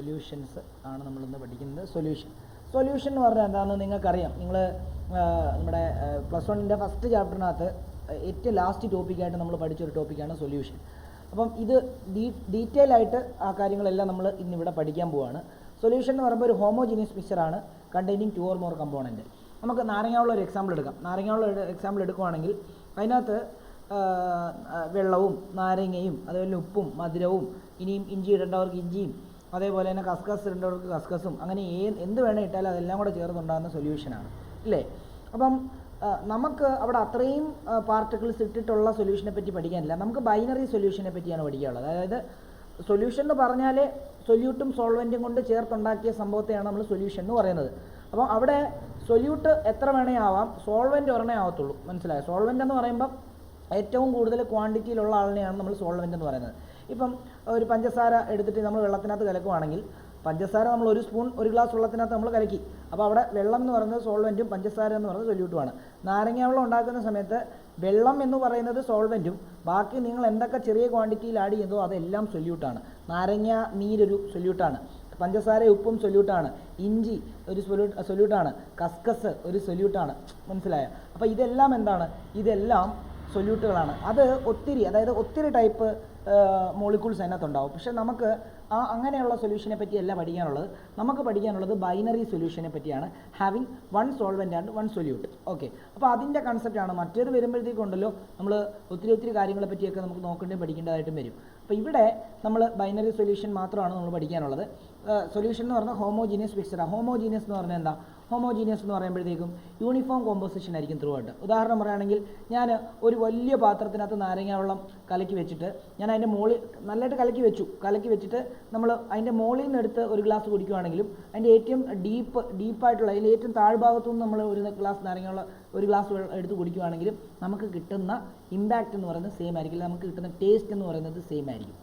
Solutions ആണ് നമ്മളിന്ന് പഠിക്കുന്നത്. സൊല്യൂഷൻ എന്ന് പറഞ്ഞാൽ എന്താണെന്ന് നിങ്ങൾക്കറിയാം. നിങ്ങൾ നമ്മുടെ +1 ഫസ്റ്റ് ചാപ്റ്ററിനകത്ത് ഏറ്റവും ലാസ്റ്റ് ടോപ്പിക്കായിട്ട് നമ്മൾ പഠിച്ചൊരു ടോപ്പിക്കാണ് സൊല്യൂഷൻ. അപ്പം ഇത് ഡീറ്റെയിൽ ആയിട്ട് ആ കാര്യങ്ങളെല്ലാം നമ്മൾ ഇന്നിവിടെ പഠിക്കാൻ പോവുകയാണ്. സൊല്യൂഷൻ എന്ന് പറയുമ്പോൾ ഒരു ഹോമോജീനിയസ് മിക്സ്ചറാണ് കണ്ടെയ്നിങ് 2 or more കമ്പോണൻറ്റ്. നമുക്ക് നാരങ്ങാവെള്ളം ഒരു എക്സാമ്പിൾ എടുക്കാം. നാരങ്ങാവെള്ളം എക്സാമ്പിൾ എടുക്കുകയാണെങ്കിൽ അതിനകത്ത് വെള്ളവും നാരങ്ങയും അതുപോലെ ഉപ്പും മധുരവും ഇനിയും ഇഞ്ചി ഇടേണ്ടവർക്ക് ഇഞ്ചിയും അതേപോലെ തന്നെ കസ്കസ് ഇടേണ്ടവർക്ക് കസ്കസും അങ്ങനെ എന്ത് വേണേൽ ഇട്ടാലും അതെല്ലാം കൂടെ ചേർന്നുണ്ടാകുന്ന സൊല്യൂഷനാണ് ഇല്ലേ. അപ്പം നമുക്ക് അവിടെ അത്രയും പാർട്ടിക്കിൾസ് ഇട്ടിട്ടുള്ള സൊല്യൂഷനെ പറ്റി പഠിക്കാനില്ല. നമുക്ക് ബൈനറി സൊല്യൂഷനെ പറ്റിയാണ് പഠിക്കാനുള്ളത്. അതായത് സൊല്യൂഷൻ എന്ന് പറഞ്ഞാൽ സൊല്യൂട്ടും സോൾവെൻറ്റും കൊണ്ട് ചേർത്തുണ്ടാക്കിയ സംഭവത്തെയാണ് നമ്മൾ സൊല്യൂഷൻ എന്ന് പറയുന്നത്. അപ്പോൾ അവിടെ സൊല്യൂട്ട് എത്ര വേണേ ആവാം, സോൾവെൻറ്റ് ഒരെണ്ണേ ആവത്തുള്ളൂ. മനസ്സിലായോ? സോൾവെൻ്റ് എന്ന് പറയുമ്പം ഏറ്റവും കൂടുതൽ ക്വാണ്ടിറ്റിയിലുള്ള ആളിനെയാണ് നമ്മൾ സോൾവെൻ്റ് എന്ന് പറയുന്നത്. ഇപ്പം ഒരു പഞ്ചസാര എടുത്തിട്ട് നമ്മൾ വെള്ളത്തിനകത്ത് കലക്കുവാണെങ്കിൽ പഞ്ചസാര നമ്മൾ ഒരു ഗ്ലാസ് വെള്ളത്തിനകത്ത് നമ്മൾ കലക്കി. അപ്പോൾ അവിടെ വെള്ളം എന്ന് പറയുന്നത് സോൾവെൻറ്റും പഞ്ചസാര എന്ന് പറയുന്നത് സൊല്യൂട്ടുമാണ്. നാരങ്ങ വെള്ളം ഉണ്ടാക്കുന്ന സമയത്ത് വെള്ളം എന്ന് പറയുന്നത് സോൾവെൻറ്റും ബാക്കി നിങ്ങൾ എന്തൊക്കെ ചെറിയ ക്വാണ്ടിറ്റിയിൽ ആഡ് ചെയ്യുന്നതോ അതെല്ലാം സൊല്യൂട്ടാണ്. നാരങ്ങ നീരൊരു സൊല്യൂട്ടാണ്, പഞ്ചസാര ഉപ്പും സൊല്യൂട്ടാണ്, ഇഞ്ചി ഒരു സൊല്യൂട്ടാണ്, കസ്കസ് ഒരു സൊല്യൂട്ടാണ്. മനസ്സിലായോ? അപ്പോൾ ഇതെല്ലാം എന്താണ്? ഇതെല്ലാം സൊല്യൂട്ടുകളാണ്. അത് ഒത്തിരി ടൈപ്പ് മോളിക്യൂൾസ് അതിനകത്തുണ്ടാവും. പക്ഷേ നമുക്ക് അങ്ങനെയുള്ള സൊല്യൂഷനെ പറ്റിയല്ല പഠിക്കാനുള്ളത്. നമുക്ക് പഠിക്കാനുള്ളത് ബൈനറി സൊല്യൂഷനെ പറ്റിയാണ്. Having 1 solvent and 1 solute. Okay, അപ്പോൾ അതിൻ്റെ കൺസെപ്റ്റാണ്. മറ്റേത് വരുമ്പോഴത്തേക്കുണ്ടല്ലോ നമ്മൾ ഒത്തിരി കാര്യങ്ങളെ പറ്റിയൊക്കെ നമുക്ക് നോക്കേണ്ടതും പഠിക്കേണ്ടതായിട്ടും വരും. അപ്പോൾ ഇവിടെ നമ്മൾ ബൈനറി സൊല്യൂഷൻ മാത്രമാണ് നമ്മൾ പഠിക്കാനുള്ളത്. സൊല്യൂഷൻ എന്ന് പറഞ്ഞാൽ ഹോമോജീനിയസ് മിക്സ്ചറാണ്. ഹോമോജീനിയസ് എന്ന് പറഞ്ഞാൽ എന്താ? ഹോമോജീനിയസ് എന്ന് പറയുമ്പോഴത്തേക്കും യൂണിഫോം കോമ്പോസിഷൻ ആയിരിക്കും ത്രൂ ആയിട്ട്. ഉദാഹരണം പറയുകയാണെങ്കിൽ ഞാൻ ഒരു വലിയ പാത്രത്തിനകത്ത് നാരങ്ങ വെള്ളം കലക്കി വെച്ചിട്ട് ഞാൻ അതിൻ്റെ മുകളിൽ നല്ലതായിട്ട് കലക്കി വെച്ചിട്ട് നമ്മൾ അതിൻ്റെ മുകളിൽ നിന്ന് എടുത്ത് ഒരു ഗ്ലാസ് കുടിക്കുകയാണെങ്കിലും അതിൻ്റെ ഏറ്റവും ഡീപ്പായിട്ടുള്ള അതിൽ ഏറ്റവും താഴ്ഭാഗത്തുനിന്ന് നമ്മൾ ഒരു ഗ്ലാസ് നാരങ്ങ വെള്ളം ഒരു ഗ്ലാസ് വെള്ളം എടുത്ത് കുടിക്കുകയാണെങ്കിലും നമുക്ക് കിട്ടുന്ന ഇമ്പാക്റ്റ് എന്ന് പറയുന്നത് സെയിം ആയിരിക്കില്ല. നമുക്ക് കിട്ടുന്ന ടേസ്റ്റ് എന്ന് പറയുന്നത് സെയിം ആയിരിക്കും.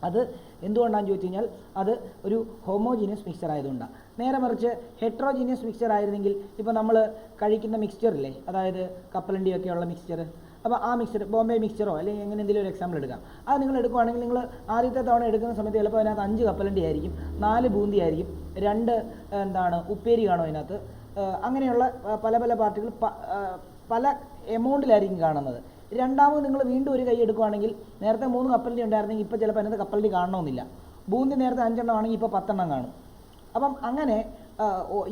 അത് എന്തുകൊണ്ടാണെന്ന് ചോദിച്ചു കഴിഞ്ഞാൽ അത് ഒരു ഹോമോജീനിയസ് മിക്സ്ചർ ആയതുകൊണ്ടാണ്. നേരെ മറിച്ച് ഹെട്രോജീനിയസ് മിക്സ്ചർ ആയിരുന്നെങ്കിൽ ഇപ്പോൾ നമ്മൾ കഴിക്കുന്ന മിക്സ്ചറില്ലേ, അതായത് കപ്പലണ്ടിയൊക്കെയുള്ള മിക്സ്ചർ, അപ്പോൾ ആ മിക്സ്ചർ ബോംബെ മിക്സ്ചറോ അല്ലെങ്കിൽ എങ്ങനെ എന്തെങ്കിലും ഒരു എക്സാമ്പിൾ എടുക്കാം. അത് നിങ്ങൾ എടുക്കുകയാണെങ്കിൽ നിങ്ങൾ ആദ്യത്തെ തവണ എടുക്കുന്ന സമയത്ത് ചിലപ്പോൾ അതിനകത്ത് 5 കപ്പലണ്ടി ആയിരിക്കും, 4 ബൂന്തി ആയിരിക്കും, 2 ഉപ്പേരി കാണും അതിനകത്ത്. അങ്ങനെയുള്ള പല പാർട്ടികൾ പല എമൗണ്ടിലായിരിക്കും കാണുന്നത്. രണ്ടാമത് നിങ്ങൾ വീണ്ടും ഒരു കൈ എടുക്കുകയാണെങ്കിൽ നേരത്തെ 3 കപ്പലണ്ടി ഉണ്ടായിരുന്നെങ്കിൽ ഇപ്പോൾ ചിലപ്പോൾ അതിനകത്ത് കപ്പലണ്ടി കാണണമെന്നില്ല. ബൂന്തി നേരത്തെ 5 എണ്ണം ആണെങ്കിൽ ഇപ്പോൾ 10 എണ്ണം കാണും. അപ്പം അങ്ങനെ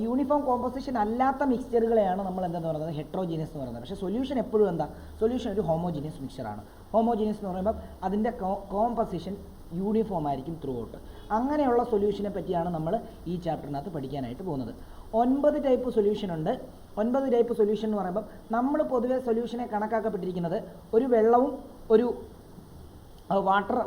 യൂണിഫോം കോമ്പോസിഷൻ അല്ലാത്ത മിക്സ്ചറുകളെയാണ് നമ്മൾ എന്തെന്ന് പറയുന്നത് ഹെട്രോജീനിയസ് എന്ന് പറയുന്നത്. പക്ഷേ സൊല്യൂഷൻ എപ്പോഴും എന്താ? സൊല്യൂഷൻ ഒരു ഹോമോജീനിയസ് മിക്സ്ചറാണ്. ഹോമോജീനിയസ് എന്ന് പറയുമ്പോൾ അതിൻ്റെ കോമ്പോസിഷൻ യൂണിഫോം ആയിരിക്കും ത്രൂ ഔട്ട്. അങ്ങനെയുള്ള സൊല്യൂഷനെ പറ്റിയാണ് നമ്മൾ ഈ ചാപ്റ്ററിനകത്ത് പഠിക്കാനായിട്ട് പോകുന്നത്. 9 ടൈപ്പ് സൊല്യൂഷൻ ഉണ്ട്. 9 ടൈപ്പ് സൊല്യൂഷൻ എന്ന് പറയുമ്പോൾ നമ്മൾ പൊതുവെ സൊല്യൂഷനെ കണക്കാക്കപ്പെട്ടിരിക്കുന്നത് ഒരു വെള്ളവും ഒരു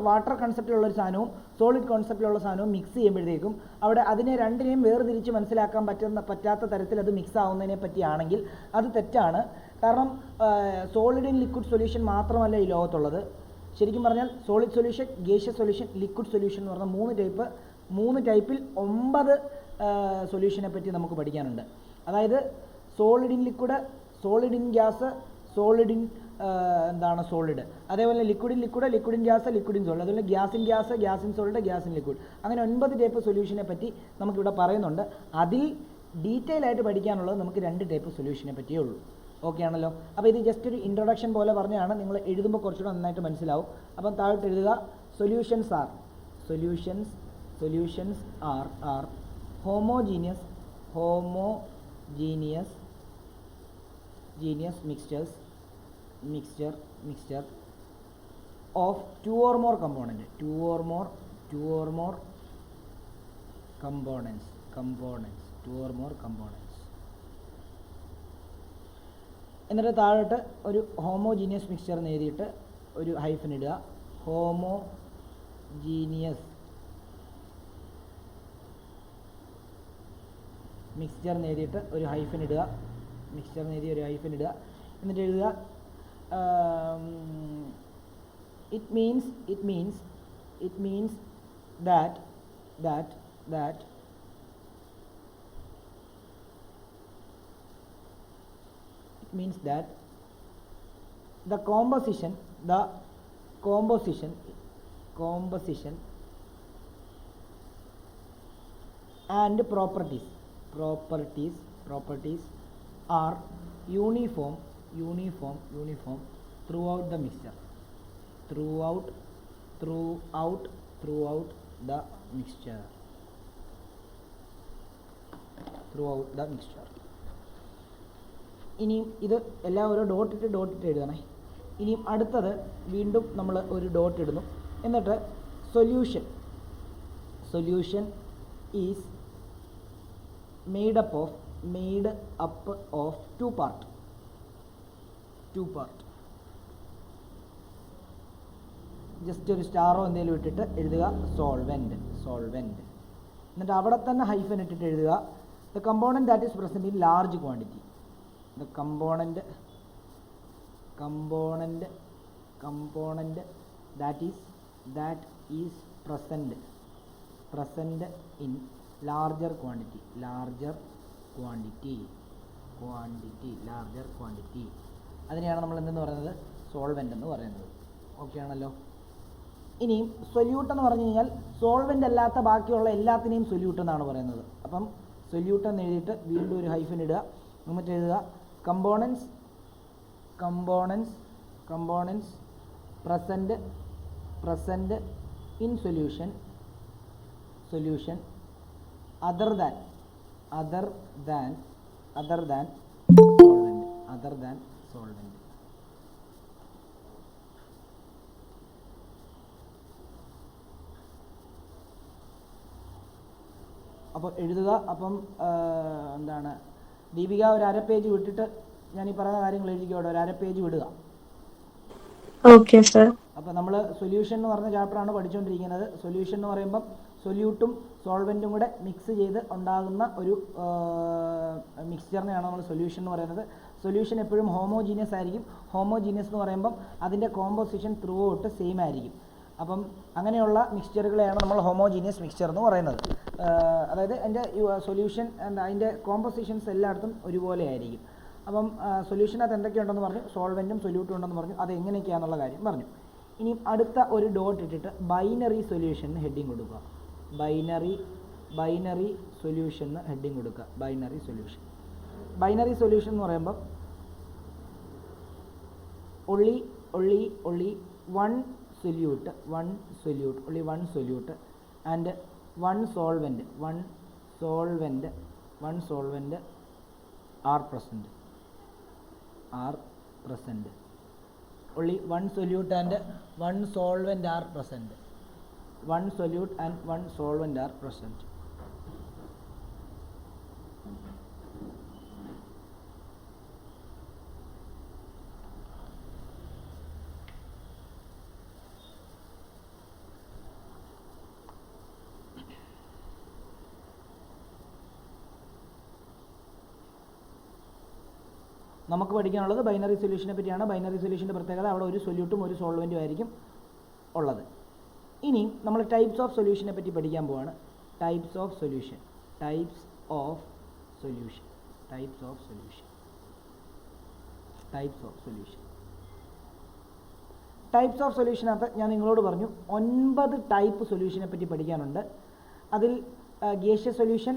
വാട്ടർ കൺസെപ്റ്റിലുള്ളൊരു സാധനവും സോളിഡ് കോൺസെപ്റ്റിലുള്ള സാധനവും മിക്സ് ചെയ്യുമ്പോഴത്തേക്കും അവിടെ അതിനെ രണ്ടിനെയും വേർതിരിച്ച് മനസ്സിലാക്കാൻ പറ്റാത്ത തരത്തിൽ അത് മിക്സ് ആവുന്നതിനെ പറ്റിയാണെങ്കിൽ അത് തെറ്റാണ്. കാരണം സോളിഡ് ഇൻ ലിക്വിഡ് സൊല്യൂഷൻ മാത്രമല്ല ഈ ലോകത്തുള്ളത്. ശരിക്കും പറഞ്ഞാൽ solid solution, gaseous solution, liquid solution എന്ന് പറഞ്ഞാൽ 3 ടൈപ്പിൽ 9 സൊല്യൂഷനെ പറ്റി നമുക്ക് പഠിക്കാനുണ്ട്. അതായത് solid in liquid, solid in gas, solid in solid, അതേപോലെ liquid in liquid, liquid in gas, liquid in solid, അതുപോലെ gas in gas, gas in solid, gas in liquid, അങ്ങനെ 9 ടൈപ്പ് സൊല്യൂഷനെ പറ്റി നമുക്കിവിടെ പറയുന്നുണ്ട്. അതിൽ ഡീറ്റെയിൽ ആയിട്ട് പഠിക്കാനുള്ളത് നമുക്ക് 2 ടൈപ്പ് സൊല്യൂഷനെ പറ്റിയേ ഉള്ളൂ. ഓക്കെ ആണല്ലോ? അപ്പോൾ ഇത് ജസ്റ്റ് ഒരു ഇൻട്രൊഡക്ഷൻ പോലെ പറഞ്ഞാണ്. നിങ്ങൾ എഴുതുമ്പോൾ കുറച്ചുകൂടെ നന്നായിട്ട് മനസ്സിലാവും. അപ്പം താഴോട്ട് എഴുതുക, solutions are homogeneous mixture of 2 or more components. എന്നിട്ട് താഴോട്ട് ഒരു ഹോമോജീനിയസ് മിക്സ്ചർ എന്ന് എഴുതിയിട്ട് ഒരു ഹൈഫൻ ഇടുക. ഹോമോജീനിയസ് മിക്സ്ചർ എന്ന് എഴുതിയിട്ട് ഒരു ഹൈഫൻ ഇടുക. എന്നിട്ട് എഴുതുക it means that the composition and properties are uniform through out the mixture ഇനിയും ഇത് എല്ലാം ഓരോ ഡോട്ടിട്ട് എഴുതണേ. ഇനിയും അടുത്തത് വീണ്ടും നമ്മൾ ഒരു ഡോട്ട് ഇടുന്നു. എന്നിട്ട് solution is made up of two part. Just ഒരു സ്റ്റാറോ എന്തെങ്കിലും ഇട്ടിട്ട് എഴുതുക സോൾവെൻറ്റ്. എന്നിട്ട് അവിടെ തന്നെ ഹൈഫൻ ഇട്ടിട്ട് എഴുതുക the component that is present in large quantity. The component that is present in larger quantity. അതിനെയാണ് നമ്മൾ എന്തെന്ന് പറയുന്നത്? സോൾവെൻ്റ് എന്ന് പറയുന്നത്. ഓക്കെ ആണല്ലോ. ഇനിയും സൊല്യൂട്ട് എന്ന് പറഞ്ഞു കഴിഞ്ഞാൽ സോൾവെൻ്റ് അല്ലാത്ത ബാക്കിയുള്ള എല്ലാത്തിനെയും സൊല്യൂട്ട് എന്നാണ് പറയുന്നത്. അപ്പം സൊല്യൂട്ട് എന്ന് എഴുതിയിട്ട് വീണ്ടും ഒരു ഹൈഫൻ ഇടുക. എന്നിട്ട് എഴുതുക components present in solution other than solvent. അപ്പോൾ എഴുതുക. അപ്പം എന്താണ് ദീപിക ഒരു അര പേജ് വിട്ടിട്ട് ഞാൻ ഈ പറയുന്ന കാര്യങ്ങൾ എഴുതിക്കോട്ടെ. ഒരു അര പേജ് വിടുക. Okay sir. അപ്പോൾ നമ്മൾ സൊല്യൂഷൻ എന്ന് പറഞ്ഞ ചാപ്റ്ററാണ് പഠിച്ചുകൊണ്ടിരിക്കുന്നത്. സൊല്യൂഷൻ എന്ന് പറയുമ്പം സൊല്യൂട്ടും സോൾവെൻറ്റും കൂടെ മിക്സ് ചെയ്ത് ഉണ്ടാകുന്ന ഒരു മിക്സ്ചറിനെയാണ് നമ്മൾ സൊല്യൂഷൻ എന്ന് പറയുന്നത്. സൊല്യൂഷൻ എപ്പോഴും ഹോമോജീനിയസ് ആയിരിക്കും. ഹോമോജീനിയസ് എന്ന് പറയുമ്പം അതിൻ്റെ കോമ്പോസിഷൻ ത്രൂ ഔട്ട് സെയിം ആയിരിക്കും. അപ്പം അങ്ങനെയുള്ള മിക്സ്ചറുകളെയാണ് നമ്മൾ ഹോമോജീനിയസ് മിക്സ്ചർ എന്ന് പറയുന്നത്. അതായത് അതിൻ്റെ സൊല്യൂഷൻ അതിൻ്റെ കോമ്പോസിഷൻസ് എല്ലായിടത്തും ഒരുപോലെ ആയിരിക്കും. അപ്പം സൊല്യൂഷനകത്ത് എന്തൊക്കെയുണ്ടെന്ന് പറഞ്ഞു, സോൾവെൻറ്റും സൊല്യൂട്ടും ഉണ്ടെന്ന് പറഞ്ഞു. അത് എങ്ങനെയൊക്കെയാണെന്നുള്ള കാര്യം പറഞ്ഞു. ഇനി അടുത്ത ഒരു ഡോട്ട് ഇട്ടിട്ട് ബൈനറി സൊല്യൂഷൻ ഹെഡിങ് കൊടുക്കുക. ബൈനറി സൊല്യൂഷൻ ഹെഡിങ് കൊടുക്കുക. ബൈനറി സൊല്യൂഷൻ എന്ന് പറയുമ്പം only one solute and one solvent are present. Only one solute and one solvent are present. നമുക്ക് പഠിക്കാനുള്ളത് ബൈനറി സൊല്യൂഷനെ പറ്റിയാണ്. ബൈനറി സൊല്യൂഷൻ്റെ പ്രത്യേകത അവിടെ ഒരു സൊല്യൂട്ടും ഒരു സോൾവെൻറ്റും ആയിരിക്കും ഉള്ളത്. ഇനി നമ്മൾ ടൈപ്സ് ഓഫ് സൊല്യൂഷനെ പറ്റി പഠിക്കാൻ പോവാണ്. Types of solution. Types of സൊല്യൂഷനകത്ത് ഞാൻ നിങ്ങളോട് പറഞ്ഞു 9 ടൈപ്പ് സൊല്യൂഷനെ പറ്റി പഠിക്കാനുണ്ട്. അതിൽ gaseous solution,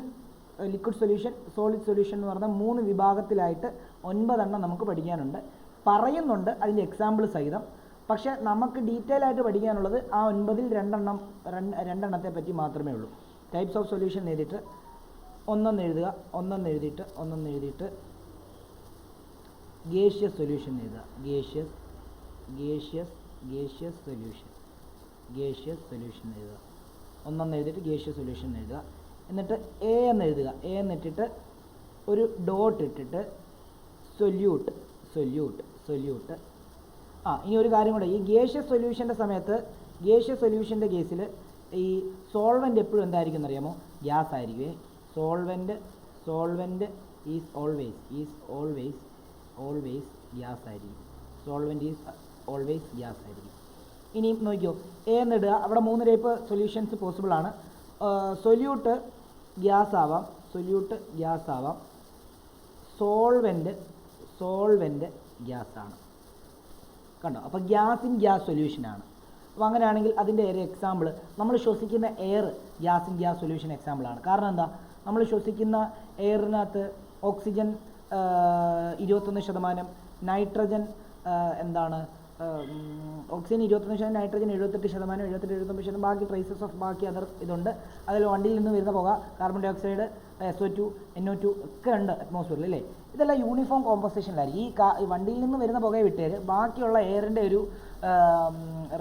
liquid solution, solid solution എന്ന് പറഞ്ഞ 3 വിഭാഗത്തിലായിട്ട് 9 എണ്ണം നമുക്ക് പഠിക്കാനുണ്ട്. പറയുന്നുണ്ട് അതിൻ്റെ എക്സാമ്പിൾ സഹിതം. പക്ഷേ നമുക്ക് ഡീറ്റെയിൽ ആയിട്ട് പഠിക്കാനുള്ളത് ആ 9-ൽ 2 എണ്ണത്തെ പറ്റി മാത്രമേ ഉള്ളൂ. ടൈപ്സ് ഓഫ് സൊല്യൂഷൻ എഴുതിയിട്ട് ഒന്നെന്ന് എഴുതിയിട്ട് ഗേഷ്യസ് സൊല്യൂഷൻ എഴുതുക. ഗേഷ്യസ് സൊല്യൂഷൻ എഴുതുക. ഒന്നെന്ന് എഴുതിയിട്ട് ഗേഷ്യസ് സൊല്യൂഷൻ എഴുതുക. എന്നിട്ട് എ എന്ന് എഴുതുക. എ എന്നിട്ടിട്ട് ഒരു ഡോട്ട് ഇട്ടിട്ട് സൊല്യൂട്ട്. ഇനി ഒരു കാര്യം കൂടെ, ഈ ഗേഷ്യസ് സൊല്യൂഷൻ്റെ സമയത്ത്, ഗേഷ്യസ് സൊല്യൂഷൻ്റെ കേസിൽ ഈ സോൾവെൻ്റ് എപ്പോഴും എന്തായിരിക്കും എന്നറിയാമോ? ഗ്യാസ് ആയിരിക്കുമേ. സോൾവെൻ്റ് ഈസ് ഓൾവേസ് ഗ്യാസ് ആയിരിക്കും. ഇനി നോക്കിയോ, എ എന്നിടുക. അവിടെ 3 ടൈപ്പ് സൊല്യൂഷൻസ് പോസിബിൾ ആണ്. സൊല്യൂട്ട് ഗ്യാസ് ആവാം, സോൾവെൻ്റ് ഗ്യാസ് ആണ്. കണ്ടോ? അപ്പോൾ ഗ്യാസ് സൊല്യൂഷനാണ്. അപ്പോൾ അങ്ങനെയാണെങ്കിൽ അതിൻ്റെ ഒരു എക്സാമ്പിൾ, നമ്മൾ ശ്വസിക്കുന്ന എയർ ഗ്യാസ് സൊല്യൂഷൻ എക്സാമ്പിളാണ്. കാരണം എന്താ? നമ്മൾ ശ്വസിക്കുന്ന എയറിനകത്ത് ഓക്സിജൻ 21%, നൈട്രജൻ എന്താണ് ഓക്സിജൻ 21%, നൈട്രജൻ 78%, 79%, ബാക്കി ട്രേസസ് ഓഫ് ബാക്കി അതർ ഇതുണ്ട്. അതിൽ വണ്ടിയിൽ നിന്ന് വരുന്ന പുക, carbon dye oxide, SO2, NO2 ഒക്കെ ഉണ്ട് അറ്റ്മോസ്ഫിയറിൽ അല്ലേ. ഇതെല്ലാം യൂണിഫോം കോമ്പോസിഷനിലായിരിക്കും. ഈ വണ്ടിയിൽ നിന്ന് വരുന്ന പുകയെ വിട്ടേര് ബാക്കിയുള്ള എയറിൻ്റെ ഒരു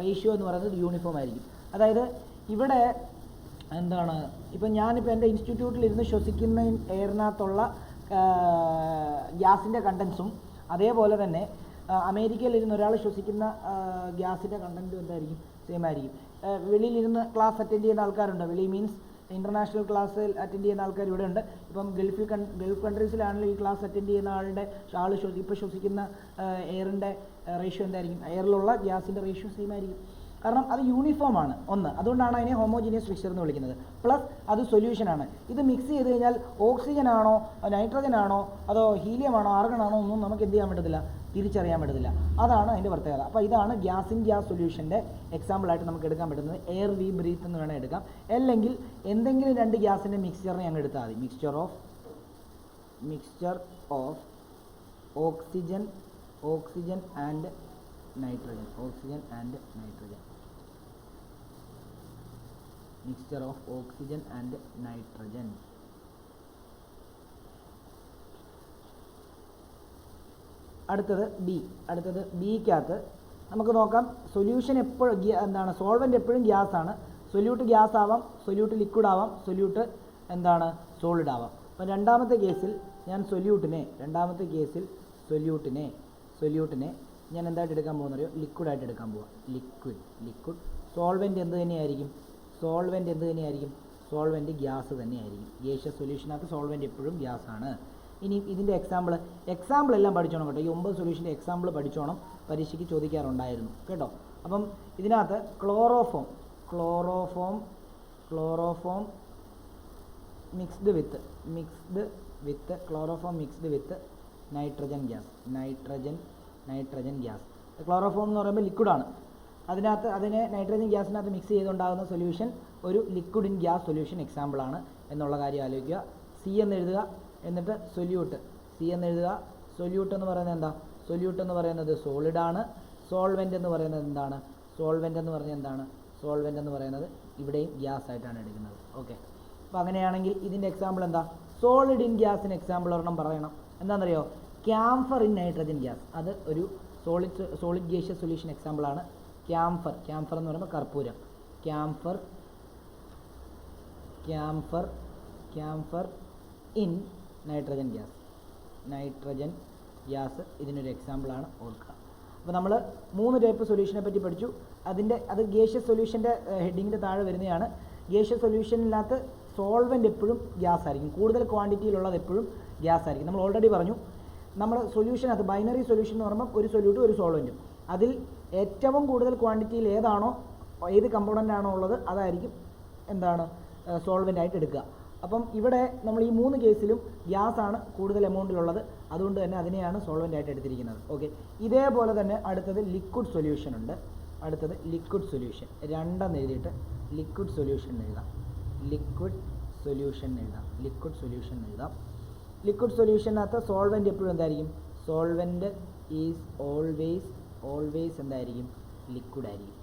റേഷ്യോ എന്ന് പറയുന്നത് യൂണിഫോം ആയിരിക്കും. അതായത് ഇവിടെ എന്താണ്, ഇപ്പം ഞാനിപ്പോൾ എൻ്റെ ഇൻസ്റ്റിറ്റ്യൂട്ടിലിരുന്ന് ശ്വസിക്കുന്ന എയറിനകത്തുള്ള ഗ്യാസിൻ്റെ കണ്ടൻസും അതേപോലെ തന്നെ അമേരിക്കയിലിരുന്ന് ഒരാൾ ശ്വസിക്കുന്ന ഗ്യാസിൻ്റെ കണ്ടൻറ്റും എന്തായിരിക്കും, സെയിം ആയിരിക്കും. വെളിയിലിരുന്ന് ക്ലാസ് അറ്റൻഡ് ചെയ്യുന്ന ആൾക്കാരുണ്ട്. വെളി മീൻസ് ഇൻ്റർനാഷണൽ ക്ലാസ്സിൽ അറ്റൻഡ് ചെയ്യുന്ന ആൾക്കാർ ഇവിടെ ഉണ്ട്. ഇപ്പം ഗൾഫ് കൺട്രീസിലാണെങ്കിലും ഈ ക്ലാസ് അറ്റൻഡ് ചെയ്യുന്ന ഇപ്പോൾ ശ്വസിക്കുന്ന എയറിൻ്റെ റേഷ്യോ എന്തായിരിക്കും, എയറിലുള്ള ഗ്യാസിൻ്റെ റേഷ്യോ സെയിം ആയിരിക്കും. കാരണം അത് യൂണിഫോമാണ് ഒന്ന്. അതുകൊണ്ടാണ് അതിനെ ഹോമോജീനിയസ് മിക്സ്ചർ എന്ന് വിളിക്കുന്നത്. പ്ലസ് അത് സൊല്യൂഷനാണ്. ഇത് മിക്സ് ചെയ്ത് കഴിഞ്ഞാൽ ഓക്സിജൻ ആണോ നൈട്രജൻ ആണോ അതോ ഹീലിയം ആണോ ആർഗൺ ആണോ ഒന്നും നമുക്ക് എന്ത് ചെയ്യാൻ പറ്റത്തില്ല, തിരിച്ചറിയാൻ പറ്റത്തില്ല. അതാണ് അതിൻ്റെ പ്രത്യേകത. അപ്പോൾ ഇതാണ് ഗ്യാസ് സൊല്യൂഷൻ്റെ എക്സാമ്പിളായിട്ട് നമുക്ക് എടുക്കാൻ പറ്റുന്നത്. എയർ വി ബ്രീത്ത് എന്ന് വേണം എടുക്കാം. അല്ലെങ്കിൽ എന്തെങ്കിലും രണ്ട് ഗ്യാസിൻ്റെ മിക്സ്ചറിനെ ഞങ്ങൾ എടുത്താൽ മതി. Mixture of oxygen and nitrogen. Mixture of oxygen and nitrogen. അടുത്തത് ബിക്കകത്ത് നമുക്ക് നോക്കാം. സൊല്യൂഷൻ എപ്പോഴും എന്താണ്, സോൾവെൻ്റ് എപ്പോഴും ഗ്യാസ് ആണ്. സൊല്യൂട്ട് ഗ്യാസ് ആവാം, സൊല്യൂട്ട് ലിക്വിഡ് ആവാം, സൊല്യൂട്ട് എന്താണ് സോളിഡ് ആവാം. അപ്പം രണ്ടാമത്തെ കേസിൽ സൊല്യൂട്ടിനെ ഞാൻ എന്തായിട്ട് എടുക്കാൻ പോകുന്നറിയോ, ലിക്വിഡായിട്ട് എടുക്കാൻ പോവാം. ലിക്വിഡ് സോൾവെൻ്റ് എന്ത് തന്നെയായിരിക്കും, സോൾവെൻ്റ് ഗ്യാസ് തന്നെയായിരിക്കും. ഗേഷ്യസ് സൊല്യൂഷനകത്ത് സോൾവെൻ്റ് എപ്പോഴും ഗ്യാസ് ആണ്. ഇനി ഇതിൻ്റെ എക്സാമ്പിൾ എല്ലാം പഠിച്ചോണം കേട്ടോ. ഈ 9 സൊല്യൂഷൻ്റെ എക്സാമ്പിൾ പഠിച്ചോണം, പരീക്ഷയ്ക്ക് ചോദിക്കാറുണ്ടായിരുന്നു കേട്ടോ. അപ്പം ഇതിനകത്ത് chloroform mixed with nitrogen gas. Chloroform എന്ന് പറയുമ്പോൾ ലിക്വിഡാണ്. അതിനെ നൈട്രജൻ ഗ്യാസിനകത്ത് മിക്സ് ചെയ്തുണ്ടാകുന്ന സൊല്യൂഷൻ ഒരു ലിക്വിഡ് ഇൻ ഗ്യാസ് സൊല്യൂഷൻ എക്സാമ്പിളാണ് എന്നുള്ള കാര്യം ആലോചിക്കുക. സി എന്ന് എഴുതുക, എന്നിട്ട് സൊല്യൂട്ട് എന്ന് പറയുന്നത് എന്താ, സൊല്യൂട്ട് എന്ന് പറയുന്നത് സോളിഡാണ്. സോൾവെൻ്റ് എന്ന് പറയുന്നത് എന്താണ്, സോൾവെൻ്റ് എന്ന് പറയുന്നത് ഇവിടെയും ഗ്യാസ് ആയിട്ടാണ് എടുക്കുന്നത്. ഓക്കെ, അപ്പോൾ അങ്ങനെയാണെങ്കിൽ ഇതിൻ്റെ എക്സാമ്പിൾ എന്താ, സോളിഡ് ഇൻ ഗ്യാസിന് എക്സാമ്പിൾ ഒരെണ്ണം പറയണം. എന്താണെന്നറിയോ, ക്യാംഫർ ഇൻ നൈട്രജൻ ഗ്യാസ്. അത് ഒരു സോളിഡ് ഗേഷ്യസ് സൊല്യൂഷൻ എക്സാമ്പിളാണ്. ക്യാംഫർ എന്ന് പറയുമ്പോൾ കർപ്പൂരം. ക്യാംഫർ ഇൻ നൈട്രജൻ ഗ്യാസ് ഇതിനൊരു എക്സാമ്പിളാണ്, ഓർക്കുക. അപ്പോൾ നമ്മൾ 3 ടൈപ്പ് സൊല്യൂഷനെ പറ്റി പഠിച്ചു. അത് ഗേഷ്യസ് സൊല്യൂഷൻ്റെ ഹെഡിങ്ങിൻ്റെ താഴെ വരുന്നതാണ്. ഗേഷ്യസ് സൊല്യൂഷനിനകത്ത് സോൾവെൻ്റ് എപ്പോഴും ഗ്യാസ് ആയിരിക്കും. കൂടുതൽ ക്വാണ്ടിറ്റിയിലുള്ളത് എപ്പോഴും ഗ്യാസ് ആയിരിക്കും. നമ്മൾ ഓൾറെഡി പറഞ്ഞു, നമ്മൾ സൊല്യൂഷനകത്ത് ബൈനറി സൊല്യൂഷൻ എന്ന് പറയുമ്പോൾ ഒരു സൊല്യൂട്ടും ഒരു സോൾവെൻറ്റും. അതിൽ ഏറ്റവും കൂടുതൽ ക്വാണ്ടിറ്റിയിൽ ഏത് കമ്പോണൻ്റ് ആണോ ഉള്ളത് അതായിരിക്കും എന്താണ് സോൾവെൻ്റ് ആയിട്ട് എടുക്കുക. അപ്പം ഇവിടെ നമ്മൾ ഈ 3 കേസിലും ഗ്യാസ് ആണ് കൂടുതൽ എമൗണ്ടിലുള്ളത്. അതുകൊണ്ട് തന്നെ അതിനെയാണ് സോൾവെൻ്റ് ആയിട്ട് എടുത്തിരിക്കുന്നത്. ഓക്കെ, ഇതേപോലെ തന്നെ അടുത്തത് ലിക്വിഡ് സൊല്യൂഷൻ ഉണ്ട്. ലിക്വിഡ് സൊല്യൂഷൻ എഴുതിയിട്ട് ലിക്വിഡ് സൊല്യൂഷൻ എഴുതാം. ലിക്വിഡ് സൊല്യൂഷനകത്ത് സോൾവെൻ്റ് എപ്പോഴും എന്തായിരിക്കും, സോൾവെൻ്റ് ഈസ് ഓൾവേസ് എന്തായിരിക്കും, ലിക്വിഡ് ആയിരിക്കും.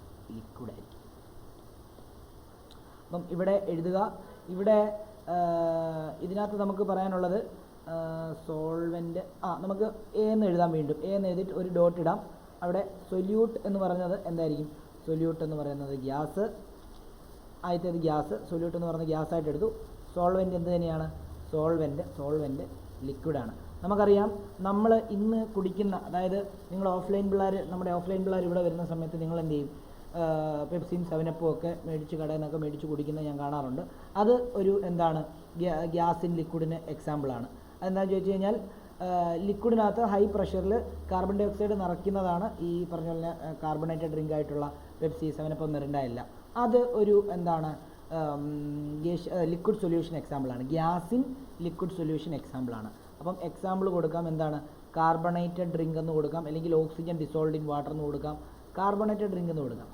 അപ്പം ഇവിടെ എഴുതുക. ഇവിടെ ഇതിനകത്ത് നമുക്ക് പറയാനുള്ളത് സോൾവെൻ്റ് നമുക്ക് എ എന്ന് എഴുതാം. വീണ്ടും എ എന്ന് എഴുതിയിട്ട് ഒരു ഡോട്ട് ഇടാം. അവിടെ സൊല്യൂട്ട് എന്ന് പറയുന്നത് എന്തായിരിക്കും, സൊല്യൂട്ട് എന്ന് പറയുന്നത് ഗ്യാസ്. ആദ്യത്തേത് ഗ്യാസ്, സൊല്യൂട്ട് എന്ന് പറയുന്നത് ഗ്യാസ് ആയിട്ട് എടുത്തു. സോൾവെൻ്റ് എന്ത് തന്നെയാണ്, സോൾവെൻ്റ് ലിക്വിഡാണ്. നമുക്കറിയാം, നമ്മൾ ഇന്ന് കുടിക്കുന്ന, അതായത് നമ്മുടെ ഓഫ്ലൈൻ പിള്ളേർ ഇവിടെ വരുന്ന സമയത്ത് നിങ്ങൾ എന്ത് ചെയ്യും, പെപ്സിയും 7-അപ്പും ഒക്കെ കടയിൽ നിന്നൊക്കെ മേടിച്ച് കുടിക്കുന്നത് ഞാൻ കാണാറുണ്ട്. അത് ഒരു എന്താണ്, ഗ്യാസിൻ ലിക്വിഡിന് എക്സാമ്പിളാണ്. അതെന്താണെന്ന് ചോദിച്ചു കഴിഞ്ഞാൽ, ലിക്വിഡിനകത്ത് ഹൈ പ്രഷറിൽ കാർബൺ ഡൈ ഓക്സൈഡ് നിറയ്ക്കുന്നതാണ് ഈ പറഞ്ഞ പോലെ കാർബണേറ്റഡ് ഡ്രിങ്ക് ആയിട്ടുള്ള പെപ്സി, 7-അപ്പ്, മിറിൻഡ എല്ലാം. അത് ഒരു എന്താണ് ലിക്വിഡ് സൊല്യൂഷൻ എക്സാമ്പിളാണ്. ഗ്യാസിൻ ലിക്വിഡ് സൊല്യൂഷൻ എക്സാമ്പിളാണ്. അപ്പം എക്സാമ്പിൾ കൊടുക്കാം. എന്താണ്, കാർബണേറ്റഡ് ഡ്രിങ്ക് എന്ന് കൊടുക്കാം, അല്ലെങ്കിൽ ഓക്സിജൻ ഡിസോൾഡ് ഇൻ വാട്ടർ എന്ന് കൊടുക്കാം, കാർബണേറ്റഡ് ഡ്രിങ്ക് എന്ന് കൊടുക്കാം.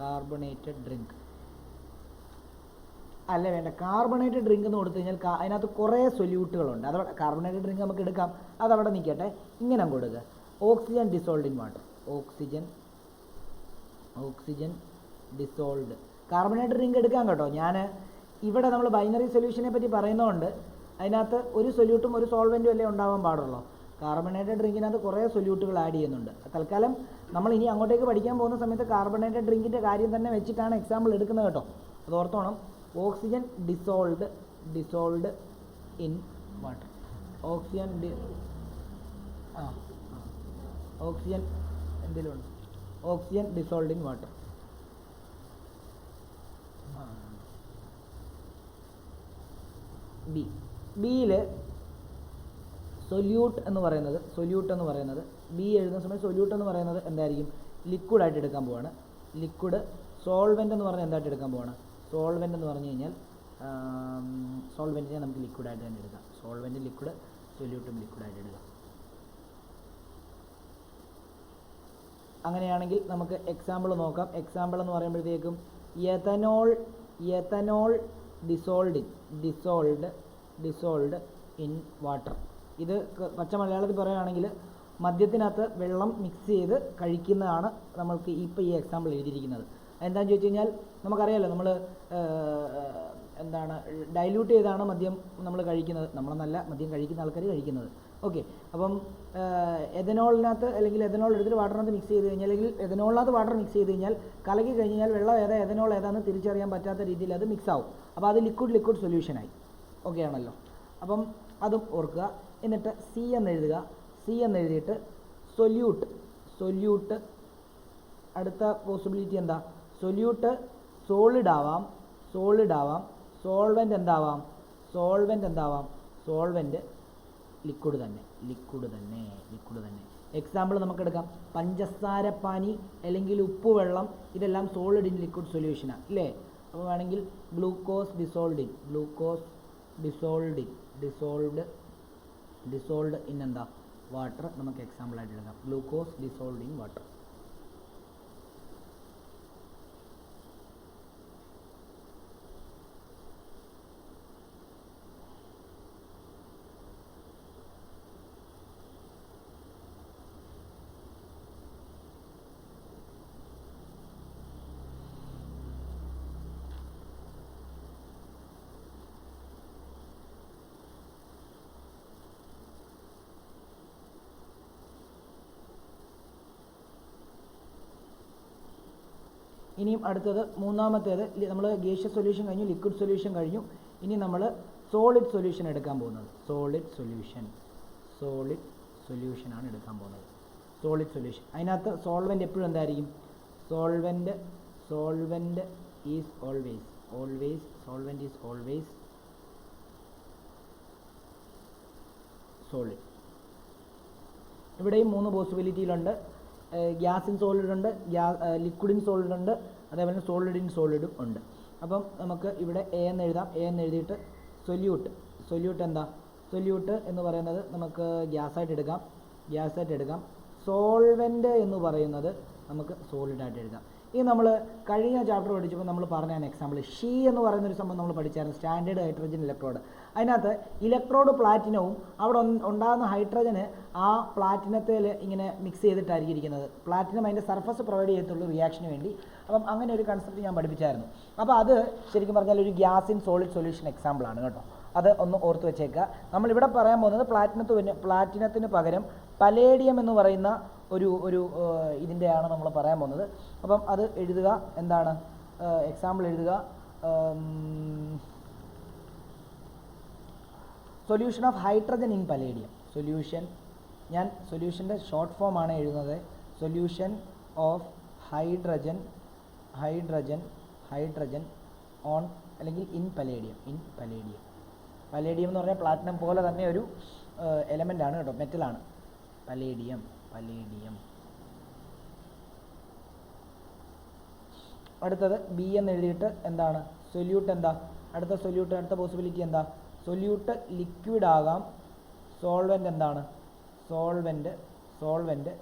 കാർബണേറ്റഡ് ഡ്രിങ്ക് അല്ല വേണ്ട, കാർബണേറ്റഡ് ഡ്രിങ്ക് എന്ന് കൊടുത്തു കഴിഞ്ഞാൽ അതിനകത്ത് കുറേ സൊല്യൂട്ടുകളുണ്ട്. അതവിടെ കാർബണേറ്റഡ് ഡ്രിങ്ക് നമുക്ക് എടുക്കാം, അതവിടെ നിൽക്കട്ടെ. ഇങ്ങനെ കൊടുക്കുക, oxygen dissolved in water, oxygen dissolved. Carbonated drink എടുക്കാം കേട്ടോ. ഞാൻ ഇവിടെ നമ്മൾ ബൈനറി സൊല്യൂഷനെ പറ്റി പറയുന്നതുകൊണ്ട് അതിനകത്ത് ഒരു സൊല്യൂട്ടും ഒരു സോൾവെൻറ്റും അല്ലേ ഉണ്ടാവാൻ പാടുള്ളൂ. കാർബണേറ്റഡ് ഡ്രിങ്കിനകത്ത് കുറേ സൊല്യൂട്ടുകൾ ആഡ് ചെയ്യുന്നുണ്ട്. തൽക്കാലം നമ്മൾ ഇനി അങ്ങോട്ടേക്ക് പഠിക്കാൻ പോകുന്ന സമയത്ത് കാർബണേറ്റഡ് ഡ്രിങ്കിൻ്റെ കാര്യം തന്നെ വെച്ചിട്ടാണ് എക്സാമ്പിൾ എടുക്കുന്നത് കേട്ടോ. അത് ഓർത്തോണം. Oxygen dissolved in water, oxygen എന്തെങ്കിലും ഉണ്ട്, ഓക്സിജൻ ഡിസോൾഡ് ഇൻ വാട്ടർ. ബിയിൽ സൊല്യൂട്ട് എന്ന് പറയുന്നത് ബി എഴുതുന്ന സമയത്ത് സൊല്യൂട്ട് എന്ന് പറയുന്നത് എന്തായിരിക്കും? ലിക്വിഡായിട്ട് എടുക്കാൻ പോവാണ്. ലിക്വിഡ്. സോൾവെൻ്റ് എന്ന് പറഞ്ഞാൽ എന്തായിട്ട് എടുക്കാൻ പോവാണ്? സോൾവെൻ്റ് എന്ന് പറഞ്ഞു കഴിഞ്ഞാൽ സോൾവെൻറ്റിനെ നമുക്ക് ലിക്വിഡായിട്ട് തന്നെ എടുക്കാം. സോൾവെൻറ്റ് ലിക്വിഡ്, സൊല്യൂട്ടും ലിക്വിഡായിട്ട് എടുക്കാം. അങ്ങനെയാണെങ്കിൽ നമുക്ക് എക്സാമ്പിൾ നോക്കാം. എക്സാമ്പിൾ എന്ന് പറയുമ്പോഴത്തേക്കും എത്തനോൾ ഡിസോൾഡ് ഇൻ വാട്ടർ. ഇത് പച്ച മലയാളത്തിൽ പറയുകയാണെങ്കിൽ മദ്യത്തിനകത്ത് വെള്ളം മിക്സ് ചെയ്ത് കഴിക്കുന്നതാണ് നമ്മൾക്ക് ഇപ്പോൾ ഈ എക്സാമ്പിൾ എഴുതിയിരിക്കുന്നത്. എന്താണെന്ന് ചോദിച്ചു കഴിഞ്ഞാൽ നമുക്കറിയാമല്ലോ, നമ്മൾ ഡൈല്യൂട്ട് ചെയ്താണ് മദ്യം നമ്മൾ കഴിക്കുന്നത്. നമ്മളെന്നല്ല, മദ്യം കഴിക്കുന്ന ആൾക്കാർ കഴിക്കുന്നത്. ഓക്കെ, അപ്പം എഥനോളിനകത്ത് അല്ലെങ്കിൽ എഥനോൾ എടുത്തിട്ട് വാട്ടറിനകത്ത് മിക്സ് ചെയ്ത് കഴിഞ്ഞാൽ, അല്ലെങ്കിൽ എഥനോളിനകത്ത് വാട്ടർ മിക്സ് ചെയ്ത് കഴിഞ്ഞാൽ കലക്കി കഴിഞ്ഞാൽ വെള്ളം ഏതാ എഥനോൾ ഏതാണെന്ന് തിരിച്ചറിയാൻ പറ്റാത്ത രീതിയിൽ അത് മിക്സ് ആവും. അപ്പോൾ അത് ലിക്വിഡ് സൊല്യൂഷനായി. ഓക്കെ ആണല്ലോ. അപ്പം അതും ഓർക്കുക. എന്നിട്ട് സി എന്നെഴുതിയിട്ട് സൊല്യൂട്ട്. അടുത്ത പോസിബിലിറ്റി എന്താ? സൊല്യൂട്ട് സോളിഡ് ആവാം. സോൾവെൻ്റ് എന്താവാം? സോൾവെൻ്റ് ലിക്വിഡ് തന്നെ. എക്സാമ്പിൾ നമുക്കെടുക്കാം. പഞ്ചസാരപ്പാനി അല്ലെങ്കിൽ ഉപ്പുവെള്ളം, ഇതെല്ലാം സോളിഡ് ഇൻ ലിക്വിഡ് സൊല്യൂഷനാണ് ഇല്ലേ? അപ്പോൾ വേണമെങ്കിൽ ഗ്ലൂക്കോസ് ഡിസോൾഡ് ഇൻ എന്താ? വാട്ടർ. നമുക്ക് എക്സാമ്പിളായിട്ട് എടുക്കാം. Glucose dissolved in water. ഇനിയും അടുത്തത് മൂന്നാമത്തേത്, നമ്മൾ ഗേഷ്യസ് സൊല്യൂഷൻ കഴിഞ്ഞു, ലിക്വിഡ് സൊല്യൂഷൻ കഴിഞ്ഞു. ഇനി നമ്മൾ സോളിഡ് സൊല്യൂഷൻ എടുക്കാൻ പോകുന്നത്. സോളിഡ് സൊല്യൂഷനാണ് എടുക്കാൻ പോകുന്നത്. Solid solution. അതിനകത്ത് സോൾവെൻ്റ് എപ്പോഴും എന്തായിരിക്കും? Solvent is always solid. ഇവിടെയും 3 പോസിബിലിറ്റിയിലുണ്ട്. ഗ്യാസ് ഇൻ സോളിഡ് ഉണ്ട്, ലിക്വിഡ് ഇൻ സോളിഡ് ഉണ്ട്, അതേപോലെ സോളിഡ് ഇൻ സോളിഡും ഉണ്ട്. അപ്പം നമുക്ക് ഇവിടെ എ എന്ന് എഴുതിയിട്ട് സൊല്യൂട്ട് എന്താ? സൊല്യൂട്ട് എന്ന് പറയുന്നത് നമുക്ക് ഗ്യാസായിട്ട് എടുക്കാം. സോൾവെൻ്റ് എന്ന് പറയുന്നത് നമുക്ക് സോളിഡായിട്ട് എടുക്കാം. ഈ നമ്മൾ കഴിഞ്ഞ ചാപ്റ്റർ പഠിച്ചപ്പോൾ നമ്മൾ പറഞ്ഞാണ് എക്സാമ്പിൾ. ഷീ എന്ന് പറയുന്നൊരു സംഭവം നമ്മൾ പഠിച്ചായിരുന്നു, സ്റ്റാൻഡേർഡ് ഹൈഡ്രജൻ ഇലക്ട്രോഡ്. അതിനകത്ത് ഇലക്ട്രോഡ് പ്ലാറ്റിനവും അവിടെ ഉണ്ടാകുന്ന ഹൈഡ്രജന് ആ പ്ലാറ്റിനത്തിൽ ഇങ്ങനെ മിക്സ് ചെയ്തിട്ടായിരിക്കും ഇരിക്കുന്നത്. പ്ലാറ്റിനം അതിൻ്റെ സർഫസ് പ്രൊവൈഡ് ചെയ്യത്തുള്ളൂ റിയാക്ഷന് വേണ്ടി. അപ്പം അങ്ങനെ ഒരു കൺസെപ്റ്റ് ഞാൻ പഠിപ്പിച്ചായിരുന്നു. അപ്പോൾ അത് ശരിക്കും പറഞ്ഞാൽ ഒരു ഗ്യാസ് ഇൻ സോളിഡ് സൊല്യൂഷൻ എക്സാമ്പിളാണ് കേട്ടോ. അത് ഒന്ന് ഓർത്ത് വെച്ചേക്കുക. നമ്മളിവിടെ പറയാൻ പോകുന്നത് പ്ലാറ്റിനത്തിന് പകരം പലേഡിയം എന്ന് പറയുന്ന ഒരു ഇതിൻ്റെയാണ് നമ്മൾ പറയാൻ പോകുന്നത്. അപ്പം അത് എഴുതുക. എന്താണ് എക്സാമ്പിൾ എഴുതുക? Solution of hydrogen in palladium. ഞാൻ സൊല്യൂഷൻ്റെ ഷോർട്ട് ഫോമാണ് എഴുതുന്നത്. സൊല്യൂഷൻ ഓഫ് ഹൈഡ്രജൻ ഓൺ അല്ലെങ്കിൽ ഇൻ പലേഡിയം. പലേഡിയം എന്ന് പറഞ്ഞാൽ പ്ലാറ്റിനം പോലെ തന്നെ ഒരു എലമെൻ്റ് ആണ് കേട്ടോ, മെറ്റലാണ് പലേഡിയം. അടുത്തത് ബി എന്ന് എഴുതിയിട്ട് എന്താണ്? സൊല്യൂട്ട് എന്താ? അടുത്ത പോസിബിലിറ്റി എന്താ? സൊല്യൂട്ട് ലിക്വിഡ് ആകാം. സോൾവെൻ്റ് എന്താണ്? സോൾവെൻ്റ്